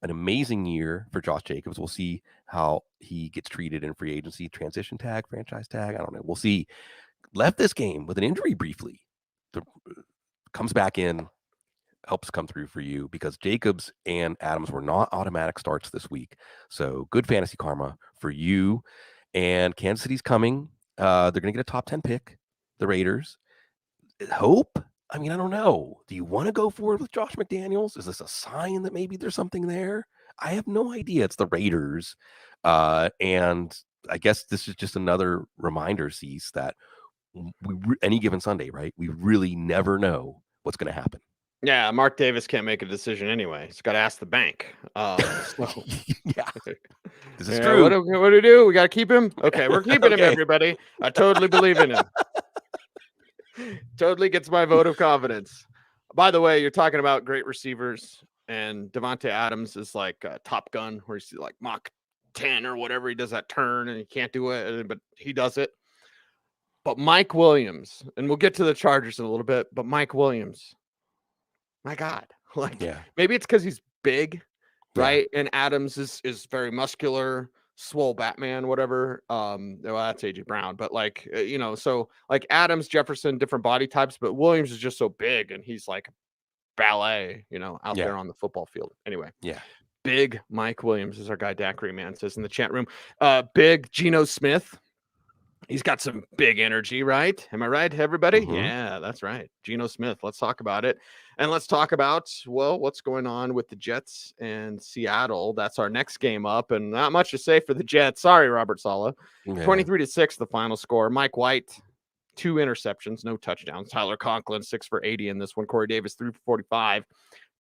an amazing year for Josh Jacobs. We'll see how he gets treated in free agency, transition tag, franchise tag. I don't know. We'll see. Left this game with an injury briefly. Comes back in, helps come through for you because Jacobs and Adams were not automatic starts this week. So good fantasy karma for you. And Kansas City's coming. They're going to get a top 10 pick, the Raiders. Hope? I mean, I don't know. Do you want to go forward with Josh McDaniels? Is this a sign that maybe there's something there? I have no idea. It's the Raiders. And I guess this is just another reminder, Cease, that any given Sunday, right? We really never know what's going to happen. Yeah, Mark Davis can't make a decision anyway. He's got to ask the bank. Yeah, this is yeah, true. What do we do? We got to keep him? Okay, we're keeping him, everybody. I totally believe in him. Totally gets my vote of confidence. By the way, you're talking about great receivers, and Davante Adams is like Top Gun, where he's like Mach 10 or whatever. He does that turn, and he can't do it, but he does it. But Mike Williams, and we'll get to the Chargers in a little bit, but Mike Williams, my God, like maybe it's because he's big, right? And Adams is very muscular, swole Batman, whatever. Well, that's AJ Brown, but like so like Adams, Jefferson, different body types, but Williams is just so big, and he's like ballet, out there on the football field. Anyway, big Mike Williams is our guy. Daiquiri Man says in the chat room. Big Geno Smith. He's got some big energy, right? Am I right, everybody? Mm-hmm. Yeah, that's right. Geno Smith. Let's talk about it. And let's talk about, what's going on with the Jets and Seattle. That's our next game up, and not much to say for the Jets. Sorry, Robert Saleh. 23-6, the final score. Mike White, 2 interceptions, no touchdowns. Tyler Conklin, 6 for 80 in this one. Corey Davis, 3 for 45.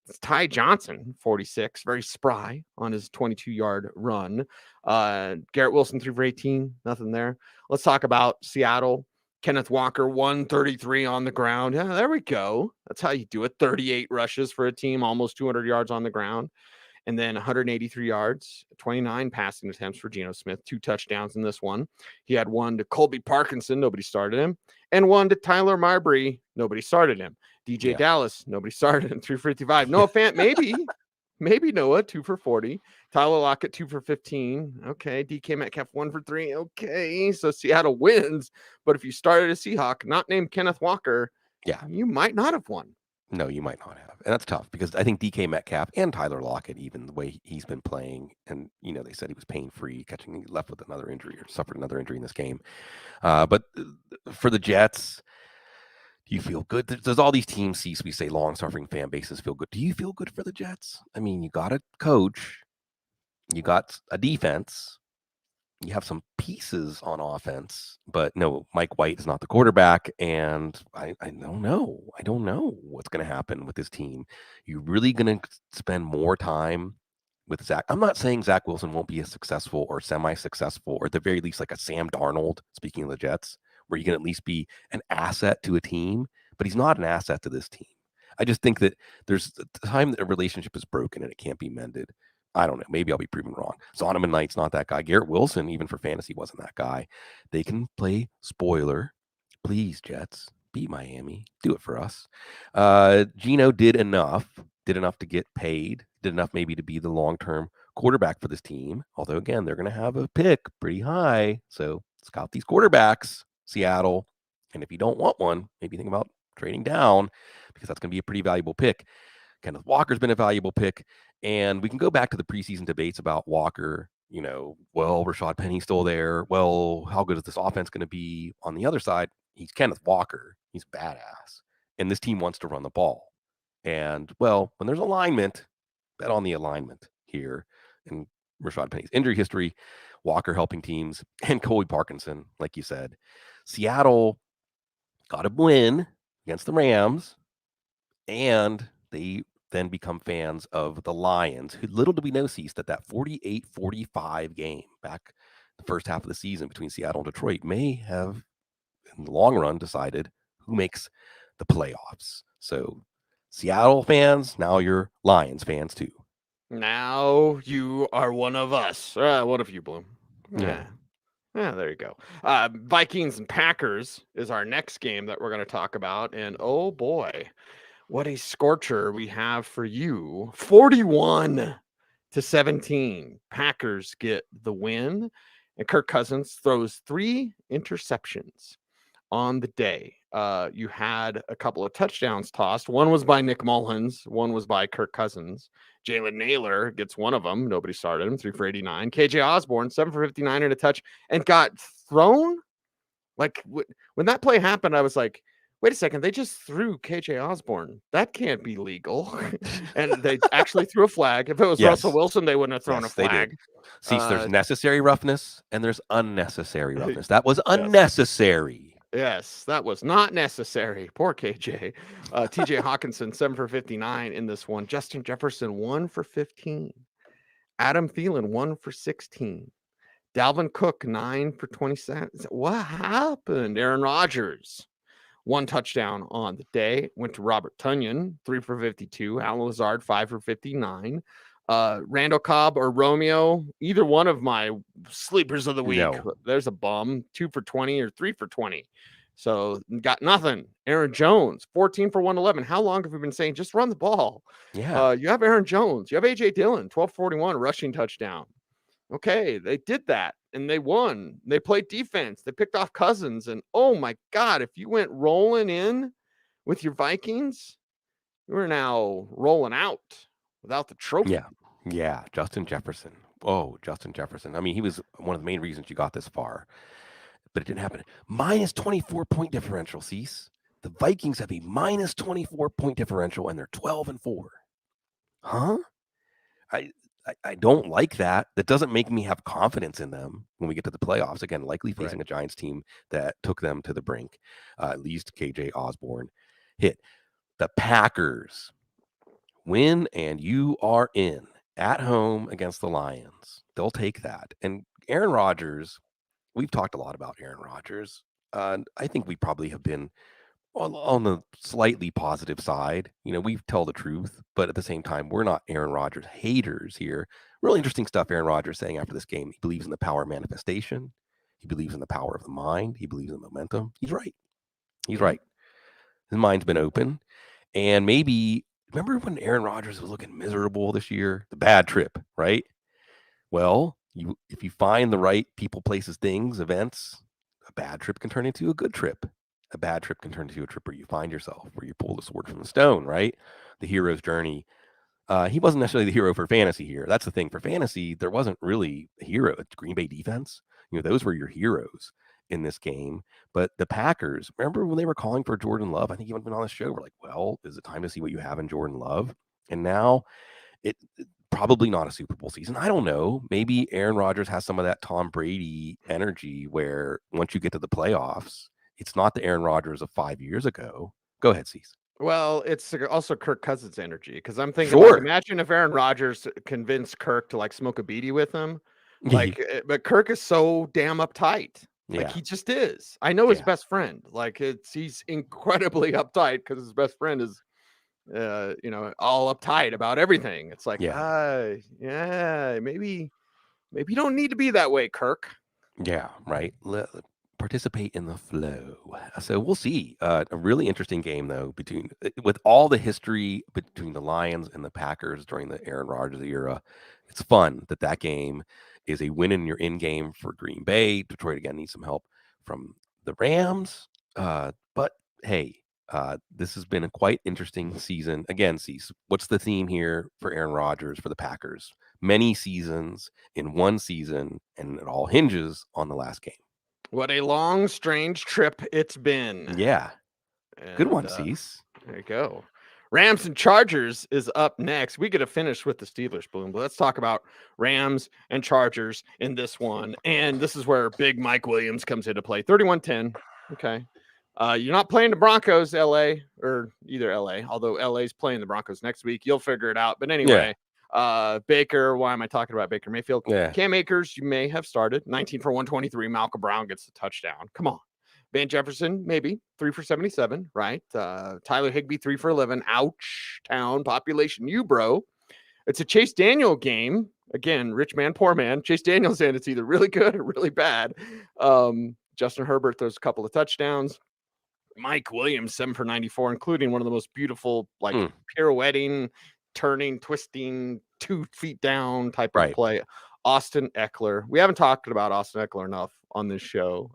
It's Ty Johnson, 46, very spry on his 22-yard run. Garrett Wilson, 3 for 18, nothing there. Let's talk about Seattle. Kenneth Walker, 133 on the ground. Yeah, there we go. That's how you do it. 38 rushes for a team, almost 200 yards on the ground. And then 183 yards, 29 passing attempts for Geno Smith, 2 touchdowns in this one. He had 1 to Colby Parkinson, nobody started him, and 1 to Tyler Marbury, nobody started him. DJ Dallas, nobody started him, 355. Noah Fant, maybe Noah, 2 for 40. Tyler Lockett, 2 for 15. Okay, DK Metcalf, 1 for 3. Okay, so Seattle wins. But if you started a Seahawk not named Kenneth Walker, you might not have won. No, you might not have. And that's tough because I think DK Metcalf and Tyler Lockett, even the way he's been playing, and, they said he was pain-free, he left with another injury or suffered another injury in this game. But for the Jets, do you feel good? There's all these teams, we say long-suffering fan bases feel good. Do you feel good for the Jets? I mean, you got a coach, you got a defense, you have some pieces on offense, but no, Mike White is not the quarterback, and I don't know. I don't know what's going to happen with this team. You're really going to spend more time with Zach. I'm not saying Zach Wilson won't be as successful or semi-successful, or at the very least like a Sam Darnold, speaking of the Jets, where you can at least be an asset to a team, but he's not an asset to this team. I just think that there's a time that a relationship is broken and it can't be mended. I don't know. Maybe I'll be proven wrong. Zonovan Knight's not that guy. Garrett Wilson, even for fantasy, wasn't that guy. They can play spoiler. Please, Jets, beat Miami. Do it for us. Geno did enough to get paid, did enough maybe to be the long-term quarterback for this team. Although, again, they're going to have a pick pretty high. So scout these quarterbacks, Seattle. And if you don't want one, maybe think about trading down because that's going to be a pretty valuable pick. Kenneth Walker's been a valuable pick. And we can go back to the preseason debates about Walker. Rashad Penny's still there. Well, how good is this offense going to be? On the other side, he's Kenneth Walker. He's badass. And this team wants to run the ball. And, when there's alignment, bet on the alignment here. And Rashad Penny's injury history, Walker helping teams, and Colby Parkinson, like you said. Seattle got a win against the Rams, and they then become fans of the Lions, who little do we know, Cease, that 48-45 game back the first half of the season between Seattle and Detroit may have, in the long run, decided who makes the playoffs. So Seattle fans, now you're Lions fans too. Now you are one of us. What if you, Bloom? Yeah. Yeah, there you go. Vikings and Packers is our next game that we're going to talk about. And oh boy, what a scorcher we have for you. 41-17. Packers get the win. And Kirk Cousins throws 3 interceptions on the day. You had a couple of touchdowns tossed. One was by Nick Mullins. One was by Kirk Cousins. Jalen Naylor gets one of them. Nobody started him. 3 for 89. KJ Osborne, 7 for 59 and a touch, and got thrown. Like when that play happened, I was like, wait a second. They just threw KJ Osborne. That can't be legal. And they actually threw a flag. If it was Russell Wilson, they wouldn't have thrown a flag. See, there's necessary roughness and there's unnecessary roughness. That was unnecessary. Yes, that was not necessary. Poor KJ. TJ Hawkinson, 7 for 59 in this one. Justin Jefferson, 1 for 15. Adam Thielen, 1 for 16. Dalvin Cook, 9 for 27. What happened? Aaron Rodgers, 1 touchdown on the day. Went to Robert Tonyan, 3 for 52. Alan Lazard, 5 for 59. Randall Cobb or Romeo, either one of my sleepers of the week. No. There's a bum, 2 for 20 or 3 for 20. So got nothing. Aaron Jones, 14 for 111. How long have we been saying just run the ball? Yeah. You have Aaron Jones. You have AJ Dillon, 12-41 rushing touchdown. Okay, they did that and they won. They played defense. They picked off Cousins. And oh my God, if you went rolling in with your Vikings, you are now rolling out without the trophy. Yeah. Justin Jefferson. Oh, Justin Jefferson. I mean, he was one of the main reasons you got this far, but it didn't happen. Minus 24-point differential, Cease. The Vikings have a minus 24-point differential and they're 12-4. Huh? I don't like that. That doesn't make me have confidence in them when we get to the playoffs. Again, likely facing a Giants team that took them to the brink. At least KJ Osborne hit. The Packers win and you are in at home against the Lions. They'll take that. And Aaron Rodgers, we've talked a lot about Aaron Rodgers. I think we probably have been on the slightly positive side. You know, we tell the truth, but at the same time, we're not Aaron Rodgers haters here. Really interesting stuff Aaron Rodgers saying after this game. He believes in the power of manifestation. He believes in the power of the mind. He believes in momentum. He's right. He's right. His mind's been open. And maybe, remember when Aaron Rodgers was looking miserable this year? The bad trip, right? Well, if you find the right people, places, things, events, a bad trip can turn into a good trip. A bad trip can turn into a trip where you find yourself, where you pull the sword from the stone, right? The hero's journey. He wasn't necessarily the hero for fantasy here. That's the thing. For fantasy, there wasn't really a hero. It's Green Bay defense. You know, those were your heroes in this game. But the Packers, remember when they were calling for Jordan Love? I think even been on the show. We're like, well, is it time to see what you have in Jordan Love? And now it probably not a Super Bowl season. I don't know. Maybe Aaron Rodgers has some of that Tom Brady energy where once you get to the playoffs, it's not the Aaron Rodgers of 5 years ago. Go ahead, Cecil. Well, it's also Kirk Cousins' energy because I'm thinking, like, imagine if Aaron Rodgers convinced Kirk to like smoke a beanie with him, like, but Kirk is so damn uptight, like he just is. I know his best friend, like he's incredibly uptight because his best friend is, all uptight about everything. It's like, maybe you don't need to be that way, Kirk. Yeah, right. Participate in the flow. So we'll see. A really interesting game, though, with all the history between the Lions and the Packers during the Aaron Rodgers era. It's fun that game is a win in your in game for Green Bay. Detroit again needs some help from the Rams. But hey, this has been a quite interesting season. Again, Cease, what's the theme here for Aaron Rodgers for the Packers? Many seasons in one season, and it all hinges on the last game. What a long, strange trip it's been. Yeah. Good one, Cease. There you go. Rams and Chargers is up next. We get to finish with the Steelers, Bloom, but let's talk about Rams and Chargers in this one. And this is where big Mike Williams comes into play. 31-10. Okay. You're not playing the Broncos, LA, or either LA, although LA's playing the Broncos next week. You'll figure it out. But anyway, Baker, why am I talking about Baker Mayfield? Yeah. Cam Akers, you may have started 19 for 123. Malcolm Brown gets the touchdown. Come on. Van Jefferson, maybe 3 for 77, right? Tyler Higbee, 3 for 11. Ouch, town population. You, bro. It's a Chase Daniel game. Again, rich man, poor man. Chase Daniel's in. It's either really good or really bad. Justin Herbert throws a couple of touchdowns. Mike Williams, 7 for 94, including one of the most beautiful, pirouetting, turning, twisting, 2 feet down type of play. Austin Eckler. We haven't talked about Austin Eckler enough on this show.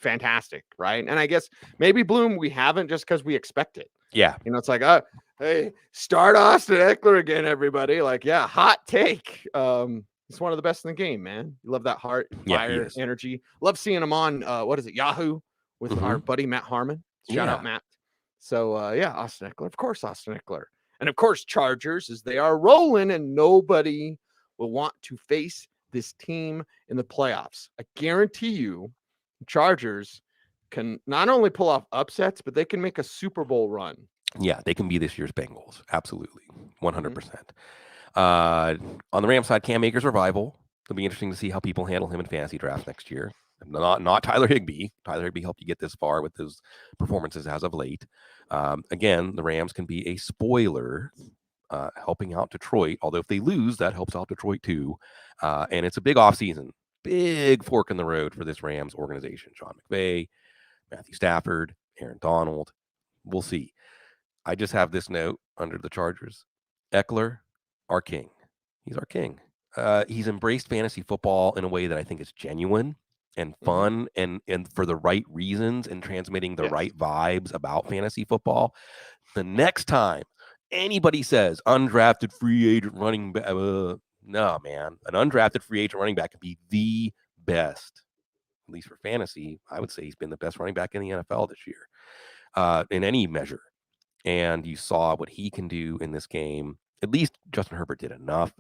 Fantastic, right? And I guess maybe Bloom, we haven't just because we expect it. Yeah. It's like, hey, start Austin Eckler again, everybody. Like, yeah, hot take. He's one of the best in the game, man. You love that heart, fire, energy. Love seeing him on, Yahoo with our buddy Matt Harmon. Shout out, Matt. So, Austin Eckler. Of course, Austin Eckler. And, of course, Chargers, as they are rolling, and nobody will want to face this team in the playoffs. I guarantee you, Chargers can not only pull off upsets, but they can make a Super Bowl run. Yeah, they can be this year's Bengals. Absolutely. 100%. On the Rams side, Cam Akers revival. It'll be interesting to see how people handle him in fantasy drafts next year. Not Tyler Higbee. Tyler Higbee helped you get this far with his performances as of late. Again, the Rams can be a spoiler, helping out Detroit. Although if they lose, that helps out Detroit too. And it's a big offseason. Big fork in the road for this Rams organization. Sean McVay, Matthew Stafford, Aaron Donald. We'll see. I just have this note under the Chargers. Eckler, our king. He's our king. He's embraced fantasy football in a way that I think is genuine and fun and for the right reasons and transmitting the right vibes about fantasy football. The next time anybody says undrafted free agent running back, no, man. An undrafted free agent running back can be the best, at least for fantasy. I would say he's been the best running back in the NFL this year in any measure. And you saw what he can do in this game. At least Justin Herbert did enough.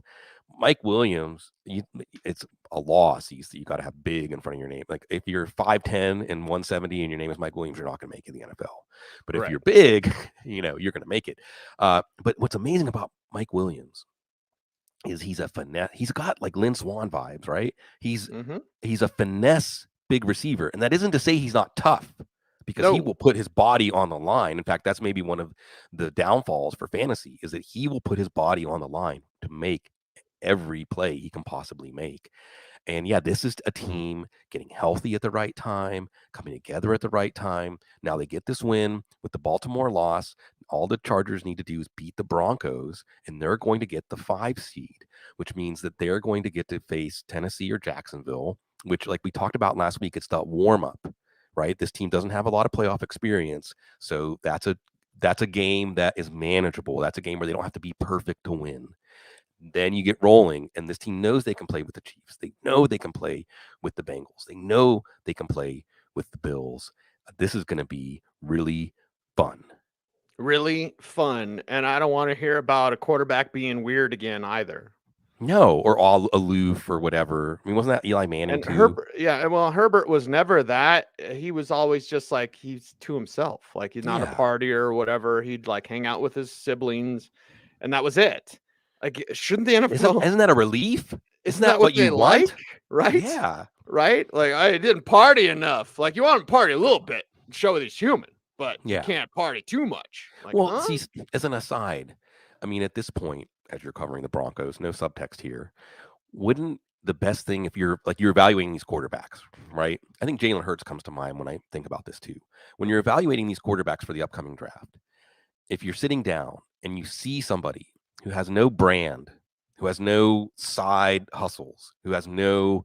Mike Williams, it's a loss. You got to have big in front of your name. Like if you're 5'10" and 170 and your name is Mike Williams, you're not going to make it in the NFL. But if you're big, you're going to make it. But what's amazing about Mike Williams is he's a finesse. He's got like Lynn Swann vibes, right? He's a finesse big receiver. And that isn't to say he's not tough, because he will put his body on the line. In fact, that's maybe one of the downfalls for fantasy, is that he will put his body on the line to make every play he can possibly make. And this is a team getting healthy at the right time, coming together at the right time. Now they get this win with the Baltimore loss. All the Chargers need to do is beat the Broncos, and they're going to get the 5 seed, which means that they're going to get to face Tennessee or Jacksonville, which, like we talked about last week, it's the warm-up, right? This team doesn't have a lot of playoff experience, so that's a game that is manageable. That's a game where they don't have to be perfect to win. Then you get rolling, and this team knows they can play with the Chiefs. They know they can play with the Bengals. They know they can play with the Bills. This is going to be really fun. Really fun. And I don't want to hear about a quarterback being weird again either. No, or all aloof or whatever. I mean, wasn't that Eli Manning and too? Herbert was never that. He was always just like, he's to himself. Like he's not a partier or whatever. He'd like hang out with his siblings, and that was it. Like, shouldn't the NFL? Isn't that a relief? Isn't that what you want? Like? Right? Yeah. Right? Like, I didn't party enough. Like, you want to party a little bit, show that he's human, but you can't party too much. Like, see, as an aside, I mean, at this point, as you're covering the Broncos, no subtext here, wouldn't the best thing, if you're evaluating these quarterbacks, right? I think Jalen Hurts comes to mind when I think about this too. When you're evaluating these quarterbacks for the upcoming draft, if you're sitting down and you see somebody who has no brand, who has no side hustles, who has no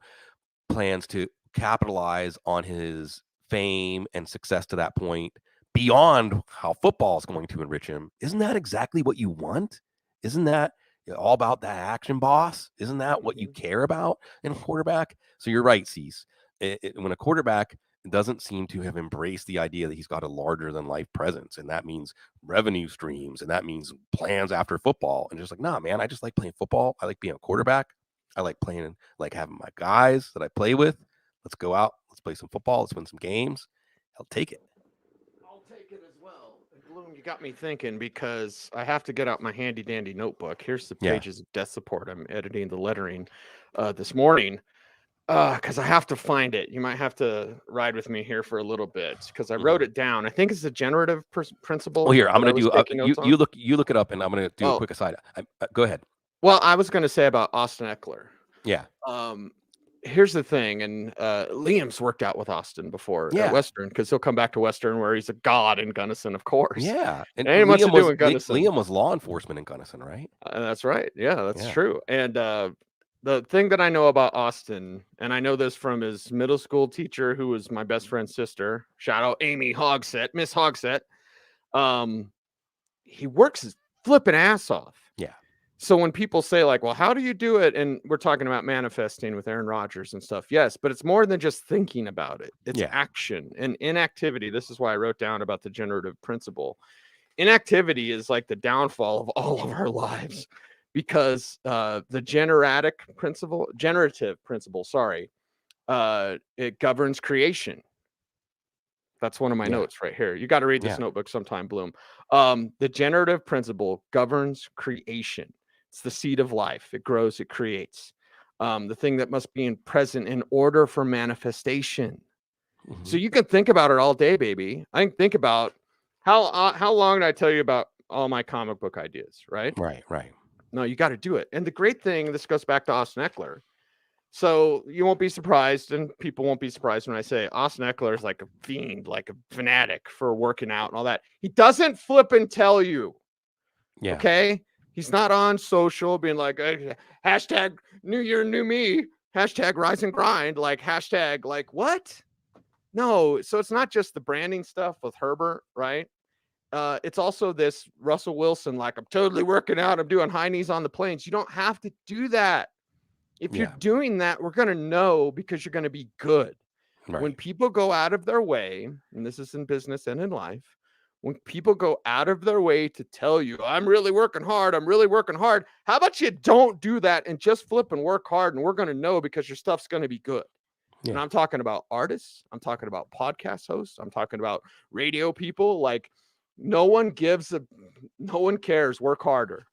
plans to capitalize on his fame and success to that point beyond how football is going to enrich him, isn't that exactly what you want? Isn't that all about that action, boss? Isn't that what you care about in a quarterback? So you're right, Cease. When a quarterback doesn't seem to have embraced the idea that he's got a larger than life presence, and that means revenue streams, and that means plans after football, and just like, nah, man, I just like playing football. I like being a quarterback. I like playing, like having my guys that I play with. Let's go out. Let's play some football. Let's win some games. I'll take it. You got me thinking because I have to get out my handy dandy notebook. Here's the Yeah. pages of death support. I'm editing the lettering this morning because I have to find it. You might have to ride with me here for a little bit because I wrote it down. I think it's the generative principle. Well, here I'm that I going to was do. taking notes on. You look it up, and I'm going to do a quick aside. Go ahead. Well, I was going to say about Austin Eckler. Yeah. Here's the thing, and Liam's worked out with Austin before at Western because he'll come back to Western where he's a god in Gunnison, of course. Yeah, and ain't much to do in Gunnison. Liam was law enforcement in Gunnison, right? That's right. Yeah, that's true. And the thing that I know about Austin, and I know this from his middle school teacher, who was my best friend's sister. Shout out Amy Hogsett, Miss Hogsett. He works his flipping ass off. Yeah. So when people say like, well, how do you do it? And we're talking about manifesting with Aaron Rodgers and stuff. Yes, but it's more than just thinking about it. It's action and inactivity. This is why I wrote down about the generative principle. Inactivity is like the downfall of all of our lives because the generative principle, it governs creation. That's one of my notes right here. You got to read this notebook sometime, Bloom. The generative principle governs creation. It's the seed of life. It grows, it creates. The thing that must be present in order for manifestation. So you can think about it all day, baby. I can think about how long did I tell you about all my comic book ideas, right? Right. No, you got to do it. And the great thing, this goes back to Austin Eckler. So you won't be surprised, and people won't be surprised when I say Austin Eckler is like a fiend, like a fanatic for working out and all that. He doesn't flip and tell you. Yeah. Okay. He's not on social being like, hashtag new year, new me, hashtag rise and grind, like hashtag, like what? No. So it's not just the branding stuff with Herbert, right? It's also this Russell Wilson, like I'm totally working out. I'm doing high knees on the planes. You don't have to do that. If you're doing that, we're going to know because you're going to be good. Right. When people go out of their way, and this is in business and in life, when people go out of their way to tell you, I'm really working hard, how about you don't do that and just flip and work hard, and we're going to know because your stuff's going to be good. Yeah. And I'm talking about artists. I'm talking about podcast hosts. I'm talking about radio people. Like no one cares, work harder.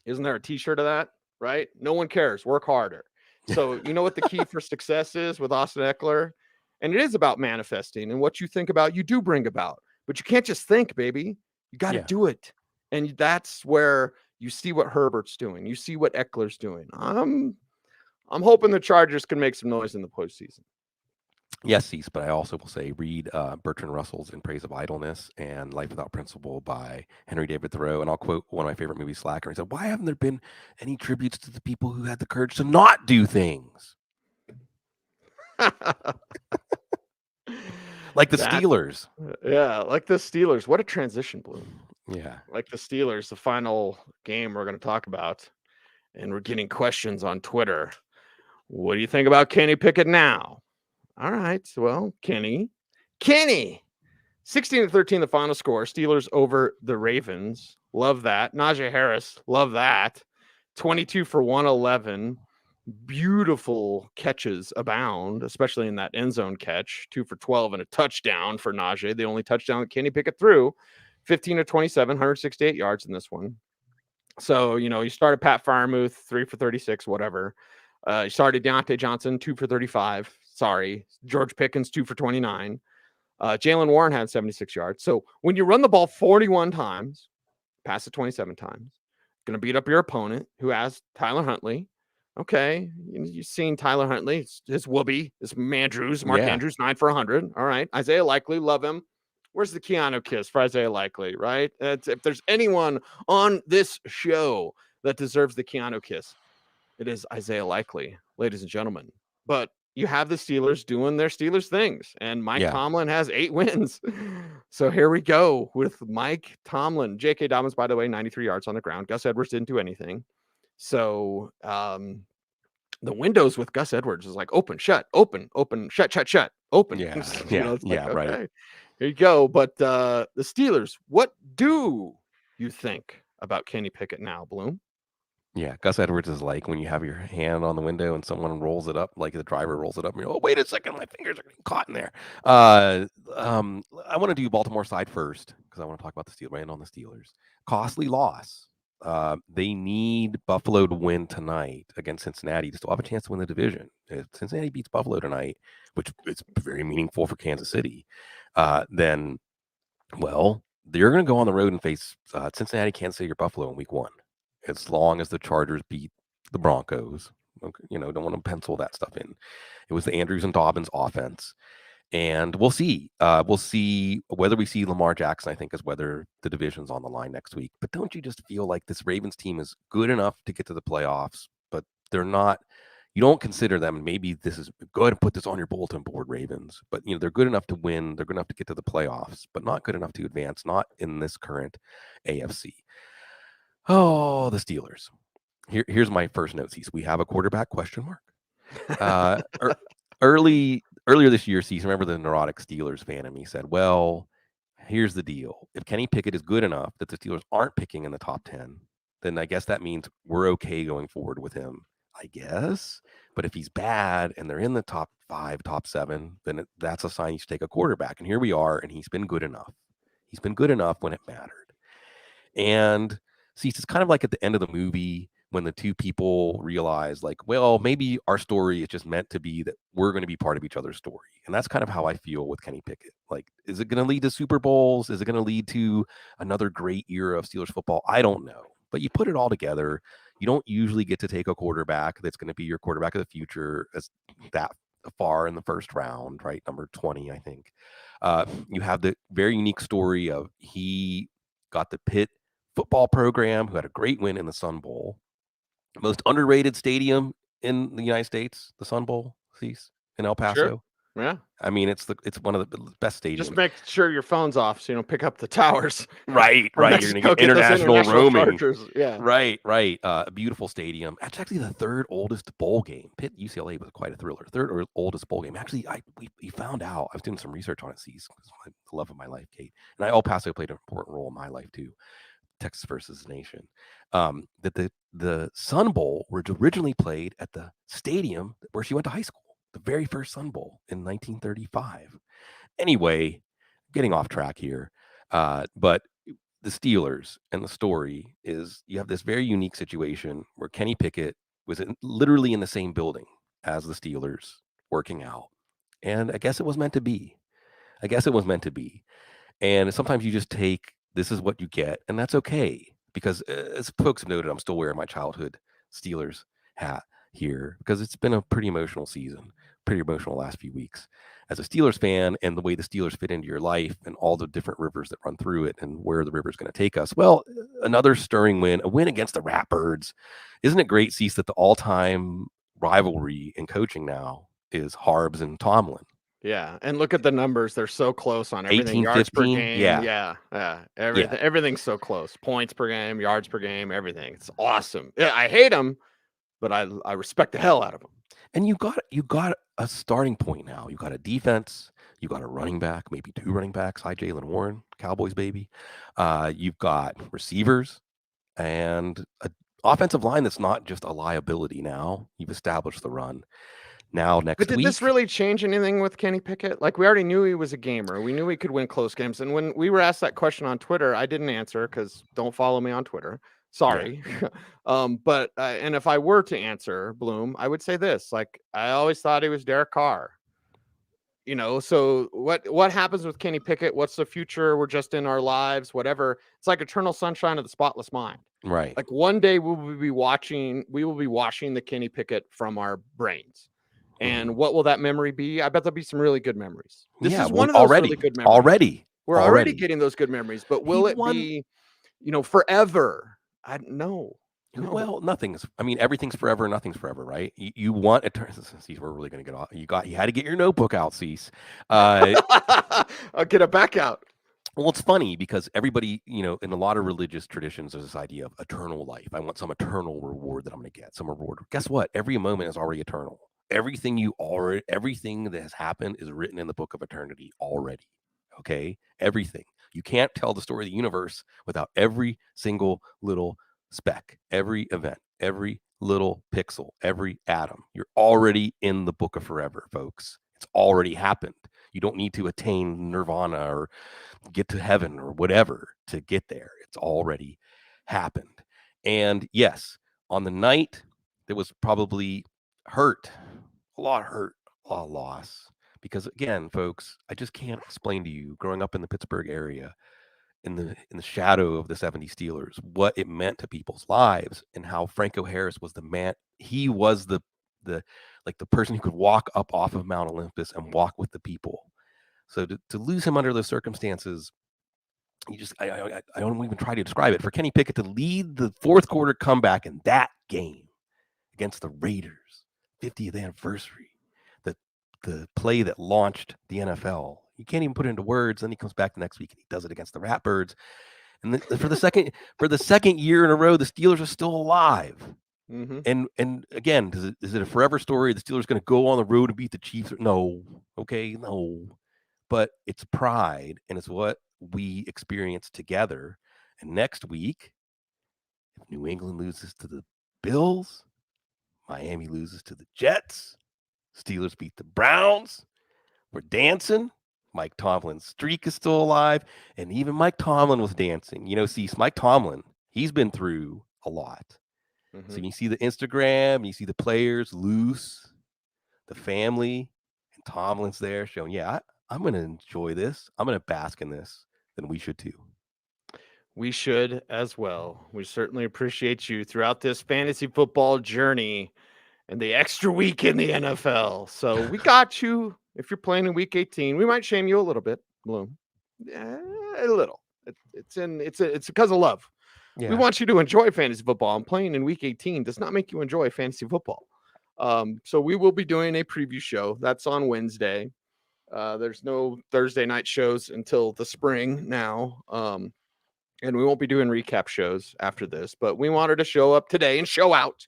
Isn't there a t-shirt of that? Right? No one cares. Work harder. So you know what the key for success is with Austin Eckler? And it is about manifesting, and what you think about, you do bring about. But you can't just think, baby. You got to do it. And that's where you see what Herbert's doing. You see what Eckler's doing. I'm hoping the Chargers can make some noise in the postseason. Yes, Cecil, but I also will say read Bertrand Russell's In Praise of Idleness and Life Without Principle by Henry David Thoreau. And I'll quote one of my favorite movies, Slacker. He said, why haven't there been any tributes to the people who had the courage to not do things? Like the Steelers. Yeah, like the Steelers. What a transition, Bloom. Yeah. Like the Steelers, the final game we're going to talk about. And we're getting questions on Twitter. What do you think about Kenny Pickett now? All right. Well, Kenny. 16-13, the final score. Steelers over the Ravens. Love that. Najee Harris. Love that. 22 for 111. Beautiful catches abound, especially in that end zone catch. 2 for 12 and a touchdown for Najee. The only touchdown that Kenny Pickett threw. 15 to 27, 168 yards in this one. So, you started Pat Freiermuth, 3 for 36, whatever. You started Deontay Johnson, 2 for 35. Sorry. George Pickens, 2 for 29. Jalen Warren had 76 yards. So when you run the ball 41 times, pass it 27 times, going to beat up your opponent who has Tyler Huntley. Okay. You've seen Tyler Huntley, his Whoopi, his Mandrews, Mark Andrews, 9 for 100. All right. Isaiah Likely, love him. Where's the Keanu kiss for Isaiah Likely, right? If there's anyone on this show that deserves the Keanu kiss, it is Isaiah Likely, ladies and gentlemen. But you have the Steelers doing their Steelers things, and Mike Tomlin has 8 wins. So here we go with Mike Tomlin. J.K. Dobbins, by the way, 93 yards on the ground. Gus Edwards didn't do anything. So the windows with Gus Edwards is like open, shut, open, shut, open. Yeah, right. Okay, here you go. But the Steelers, what do you think about Kenny Pickett now, Bloom? Yeah, Gus Edwards is like when you have your hand on the window and someone rolls it up, like the driver rolls it up, and you're, oh, wait a second, my fingers are getting caught in there. I want to do Baltimore side first because I want to talk about the Steelers. Right on the Steelers. Costly loss. They need Buffalo to win tonight against Cincinnati to still have a chance to win the division. If Cincinnati beats Buffalo tonight, which is very meaningful for Kansas City, then, well, they're going to go on the road and face Cincinnati, Kansas City, or Buffalo in week 1. As long as the Chargers beat the Broncos. Okay, don't want to pencil that stuff in. It was the Andrews and Dobbins offense. And we'll see. We'll see whether we see Lamar Jackson, I think, is whether the division's on the line next week. But don't you just feel like this Ravens team is good enough to get to the playoffs, but they're not, you don't consider them, and maybe this is, go ahead and put this on your bulletin board, Ravens, but they're good enough to win, they're good enough to get to the playoffs, but not good enough to advance, not in this current AFC. Oh, the Steelers. Here's my first note, Cecil. We have a quarterback question mark. Earlier this year, Cecil, remember the neurotic Steelers fan in me said, well, here's the deal. If Kenny Pickett is good enough that the Steelers aren't picking in the top 10, then I guess that means we're okay going forward with him, I guess. But if he's bad and they're in the top 5, top 7, then that's a sign you should take a quarterback. And here we are, and he's been good enough. He's been good enough when it mattered. And see, it's kind of like at the end of the movie when the two people realize, like, well, maybe our story is just meant to be that we're going to be part of each other's story. And that's kind of how I feel with Kenny Pickett. Like, is it going to lead to Super Bowls? Is it going to lead to another great era of Steelers football? I don't know. But you put it all together, you don't usually get to take a quarterback that's going to be your quarterback of the future as that far in the first round, right? Number 20, I think. You have the very unique story of he got the Pitt football program, who had a great win in the Sun Bowl. Most underrated stadium in the United States, the Sun Bowl, in El Paso. Sure. Yeah. I mean, it's one of the best stadiums. Just make sure your phone's off so you don't pick up the towers. Right. You're going to get international roaming. Chargers. Yeah. Right. A beautiful stadium. It's actually the third oldest bowl game. Pitt UCLA was quite a thriller. Third oldest bowl game. Actually, we found out. I was doing some research on it, because the love of my life, Kate. And El Paso played an important role in my life too. Texas versus the nation. That the Sun Bowl was originally played at the stadium where she went to high school, the very first Sun Bowl in 1935. Anyway, getting off track here, but the Steelers and the story is you have this very unique situation where Kenny Pickett was literally in the same building as the Steelers working out. And I guess it was meant to be. And sometimes you just take, this is what you get, and that's okay. Because as folks have noted, I'm still wearing my childhood Steelers hat here because it's been a pretty emotional season, pretty emotional last few weeks. As a Steelers fan, and the way the Steelers fit into your life and all the different rivers that run through it and where the river's going to take us. Well, another stirring win, a win against the Ratbirds. Isn't it great, Cease, that the all-time rivalry in coaching now is Harbs and Tomlin? Yeah, and look at the numbers; they're so close on everything. 18, yards 15, per game, yeah. Everything's so close. Points per game, yards per game, everything. It's awesome. Yeah, I hate them, but I respect the hell out of them. And you got a starting point now. You got a defense. You got a running back, maybe 2 running backs. Hi, Jalen Warren, Cowboys baby. You've got receivers and an offensive line that's not just a liability now. You've established the run. Now, next week. But did this really change anything with Kenny Pickett? Like, we already knew he was a gamer. We knew he could win close games. And when we were asked that question on Twitter, I didn't answer because don't follow me on Twitter. Sorry. But and if I were to answer, Bloom, I would say this. Like, I always thought he was Derek Carr. So what happens with Kenny Pickett? What's the future? We're just in our lives, whatever. It's like eternal sunshine of the spotless mind. Right. Like, one day we will be washing the Kenny Pickett from our brains. And what will that memory be? I bet there'll be some really good memories. This is one of those really good memories. We're already getting those good memories, but will it be, forever? I know. Well, everything's forever, nothing's forever, right? You want eternity. Cease, we're really going to get off. You had to get your notebook out, Cease. I'll get it back out. Well, it's funny because everybody, in a lot of religious traditions, there's this idea of eternal life. I want some eternal reward that I'm going to get, some reward. Guess what? Every moment is already eternal. Everything that has happened is written in the book of eternity already. Okay? Everything. You can't tell the story of the universe without every single little speck, every event. every little pixel, every atom. You're already in the book of forever, folks. It's already happened. You don't need to attain nirvana or get to heaven or whatever to get there. It's already happened. And yes, on the night, there was probably hurt, a lot of hurt, a lot of loss. Because again, folks, I just can't explain to you, growing up in the Pittsburgh area, in the shadow of the 70 Steelers, what it meant to people's lives and how Franco Harris was the man. He was the like the person who could walk up off of Mount Olympus and walk with the people. So to lose him under those circumstances, you just I don't even try to describe it. For Kenny Pickett to lead the fourth quarter comeback in that game against the Raiders, 50th anniversary, the play that launched the NFL. You can't even put it into words. Then he comes back the next week and he does it against the Ratbirds. And for the second year in a row, the Steelers are still alive. Mm-hmm. And again, is it a forever story? The Steelers going to go on the road and beat the Chiefs? No. Okay, no. But it's pride, and it's what we experience together. And next week, if New England loses to the Bills, Miami loses to the Jets, Steelers beat the Browns, we're dancing. Mike Tomlin's streak is still alive, and even Mike Tomlin was dancing. See, Mike Tomlin, he's been through a lot. Mm-hmm. So you see the Instagram, you see the players loose, the family, and Tomlin's there showing, I'm going to enjoy this. I'm going to bask in this. Then we should too. We should as well. We certainly appreciate you throughout this fantasy football journey and the extra week in the NFL. So we got you. If you're playing in week 18, we might shame you a little bit, Bloom. A little. It's because of love. Yeah. We want you to enjoy fantasy football, and playing in week 18 does not make you enjoy fantasy football. So we will be doing a preview show. That's on Wednesday. There's no Thursday night shows until the spring now. And we won't be doing recap shows after this, but we wanted to show up today and show out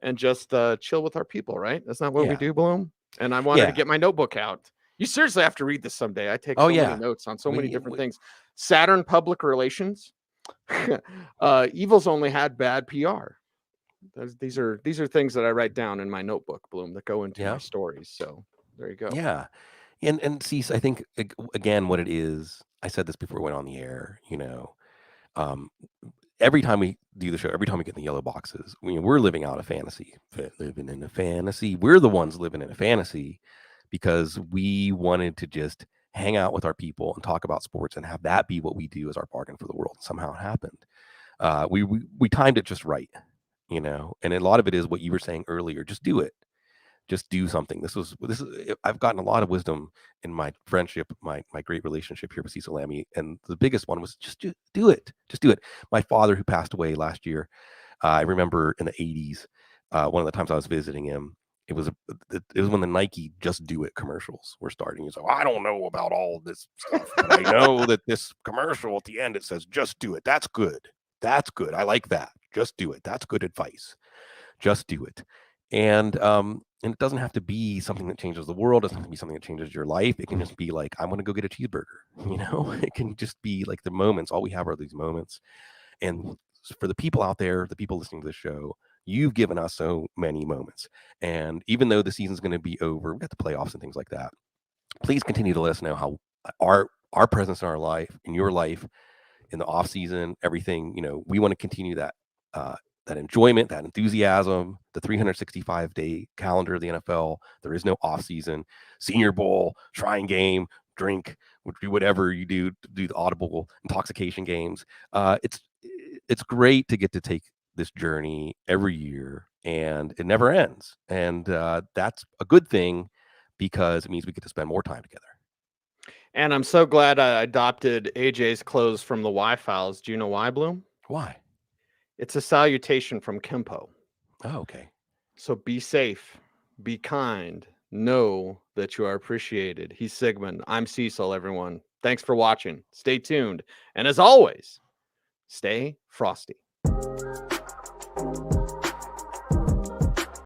and just chill with our people, right? That's not what we do, Bloom. And I wanted to get my notebook out. You seriously have to read this someday. I take so many notes on so many different things. Saturn Public Relations. Evil's only had bad PR. These are things that I write down in my notebook, Bloom, that go into my stories. So there you go. Yeah. And see, I think, again, what it is, I said this before we went on the air, every time we do the show, every time we get in the yellow boxes, we're living out a fantasy, living in a fantasy. We're the ones living in a fantasy because we wanted to just hang out with our people and talk about sports and have that be what we do as our bargain for the world. Somehow it happened. We timed it just right, and a lot of it is what you were saying earlier. Just do it. Just do something. This is I've gotten a lot of wisdom in my friendship, my great relationship here with Cecil Lammey, and the biggest one was just do it. Just do it. My father, who passed away last year, I remember in the 80s, one of the times I was visiting him, it was when the Nike "Just Do It" commercials were starting. He's like, I don't know about all this stuff, but I know that this commercial at the end, it says "Just do it." That's good. That's good. I like that. Just do it. That's good advice. Just do it. And it doesn't have to be something that changes the world. It doesn't have to be something that changes your life. It can just be like, I'm going to go get a cheeseburger. It can just be like the moments. All we have are these moments. And for the people out there, the people listening to the show, you've given us so many moments. And even though the season's going to be over, we've got the playoffs and things like that. Please continue to let us know how our presence in our life, in your life, in the off season, everything, we want to continue that enjoyment, that enthusiasm, the 365-day calendar of the NFL. There is no off season. Senior Bowl, Shrine Game, drink, whatever you do the Audible intoxication games. It's great to get to take this journey every year, and it never ends. And that's a good thing because it means we get to spend more time together. And I'm so glad I adopted AJ's clothes from the Y Files. Do you know why, Bloom? Why? It's a salutation from Kempo. Oh, okay. So be safe, be kind, know that you are appreciated. He's Sigmund. I'm Cecil, everyone. Thanks for watching. Stay tuned. And as always, stay frosty.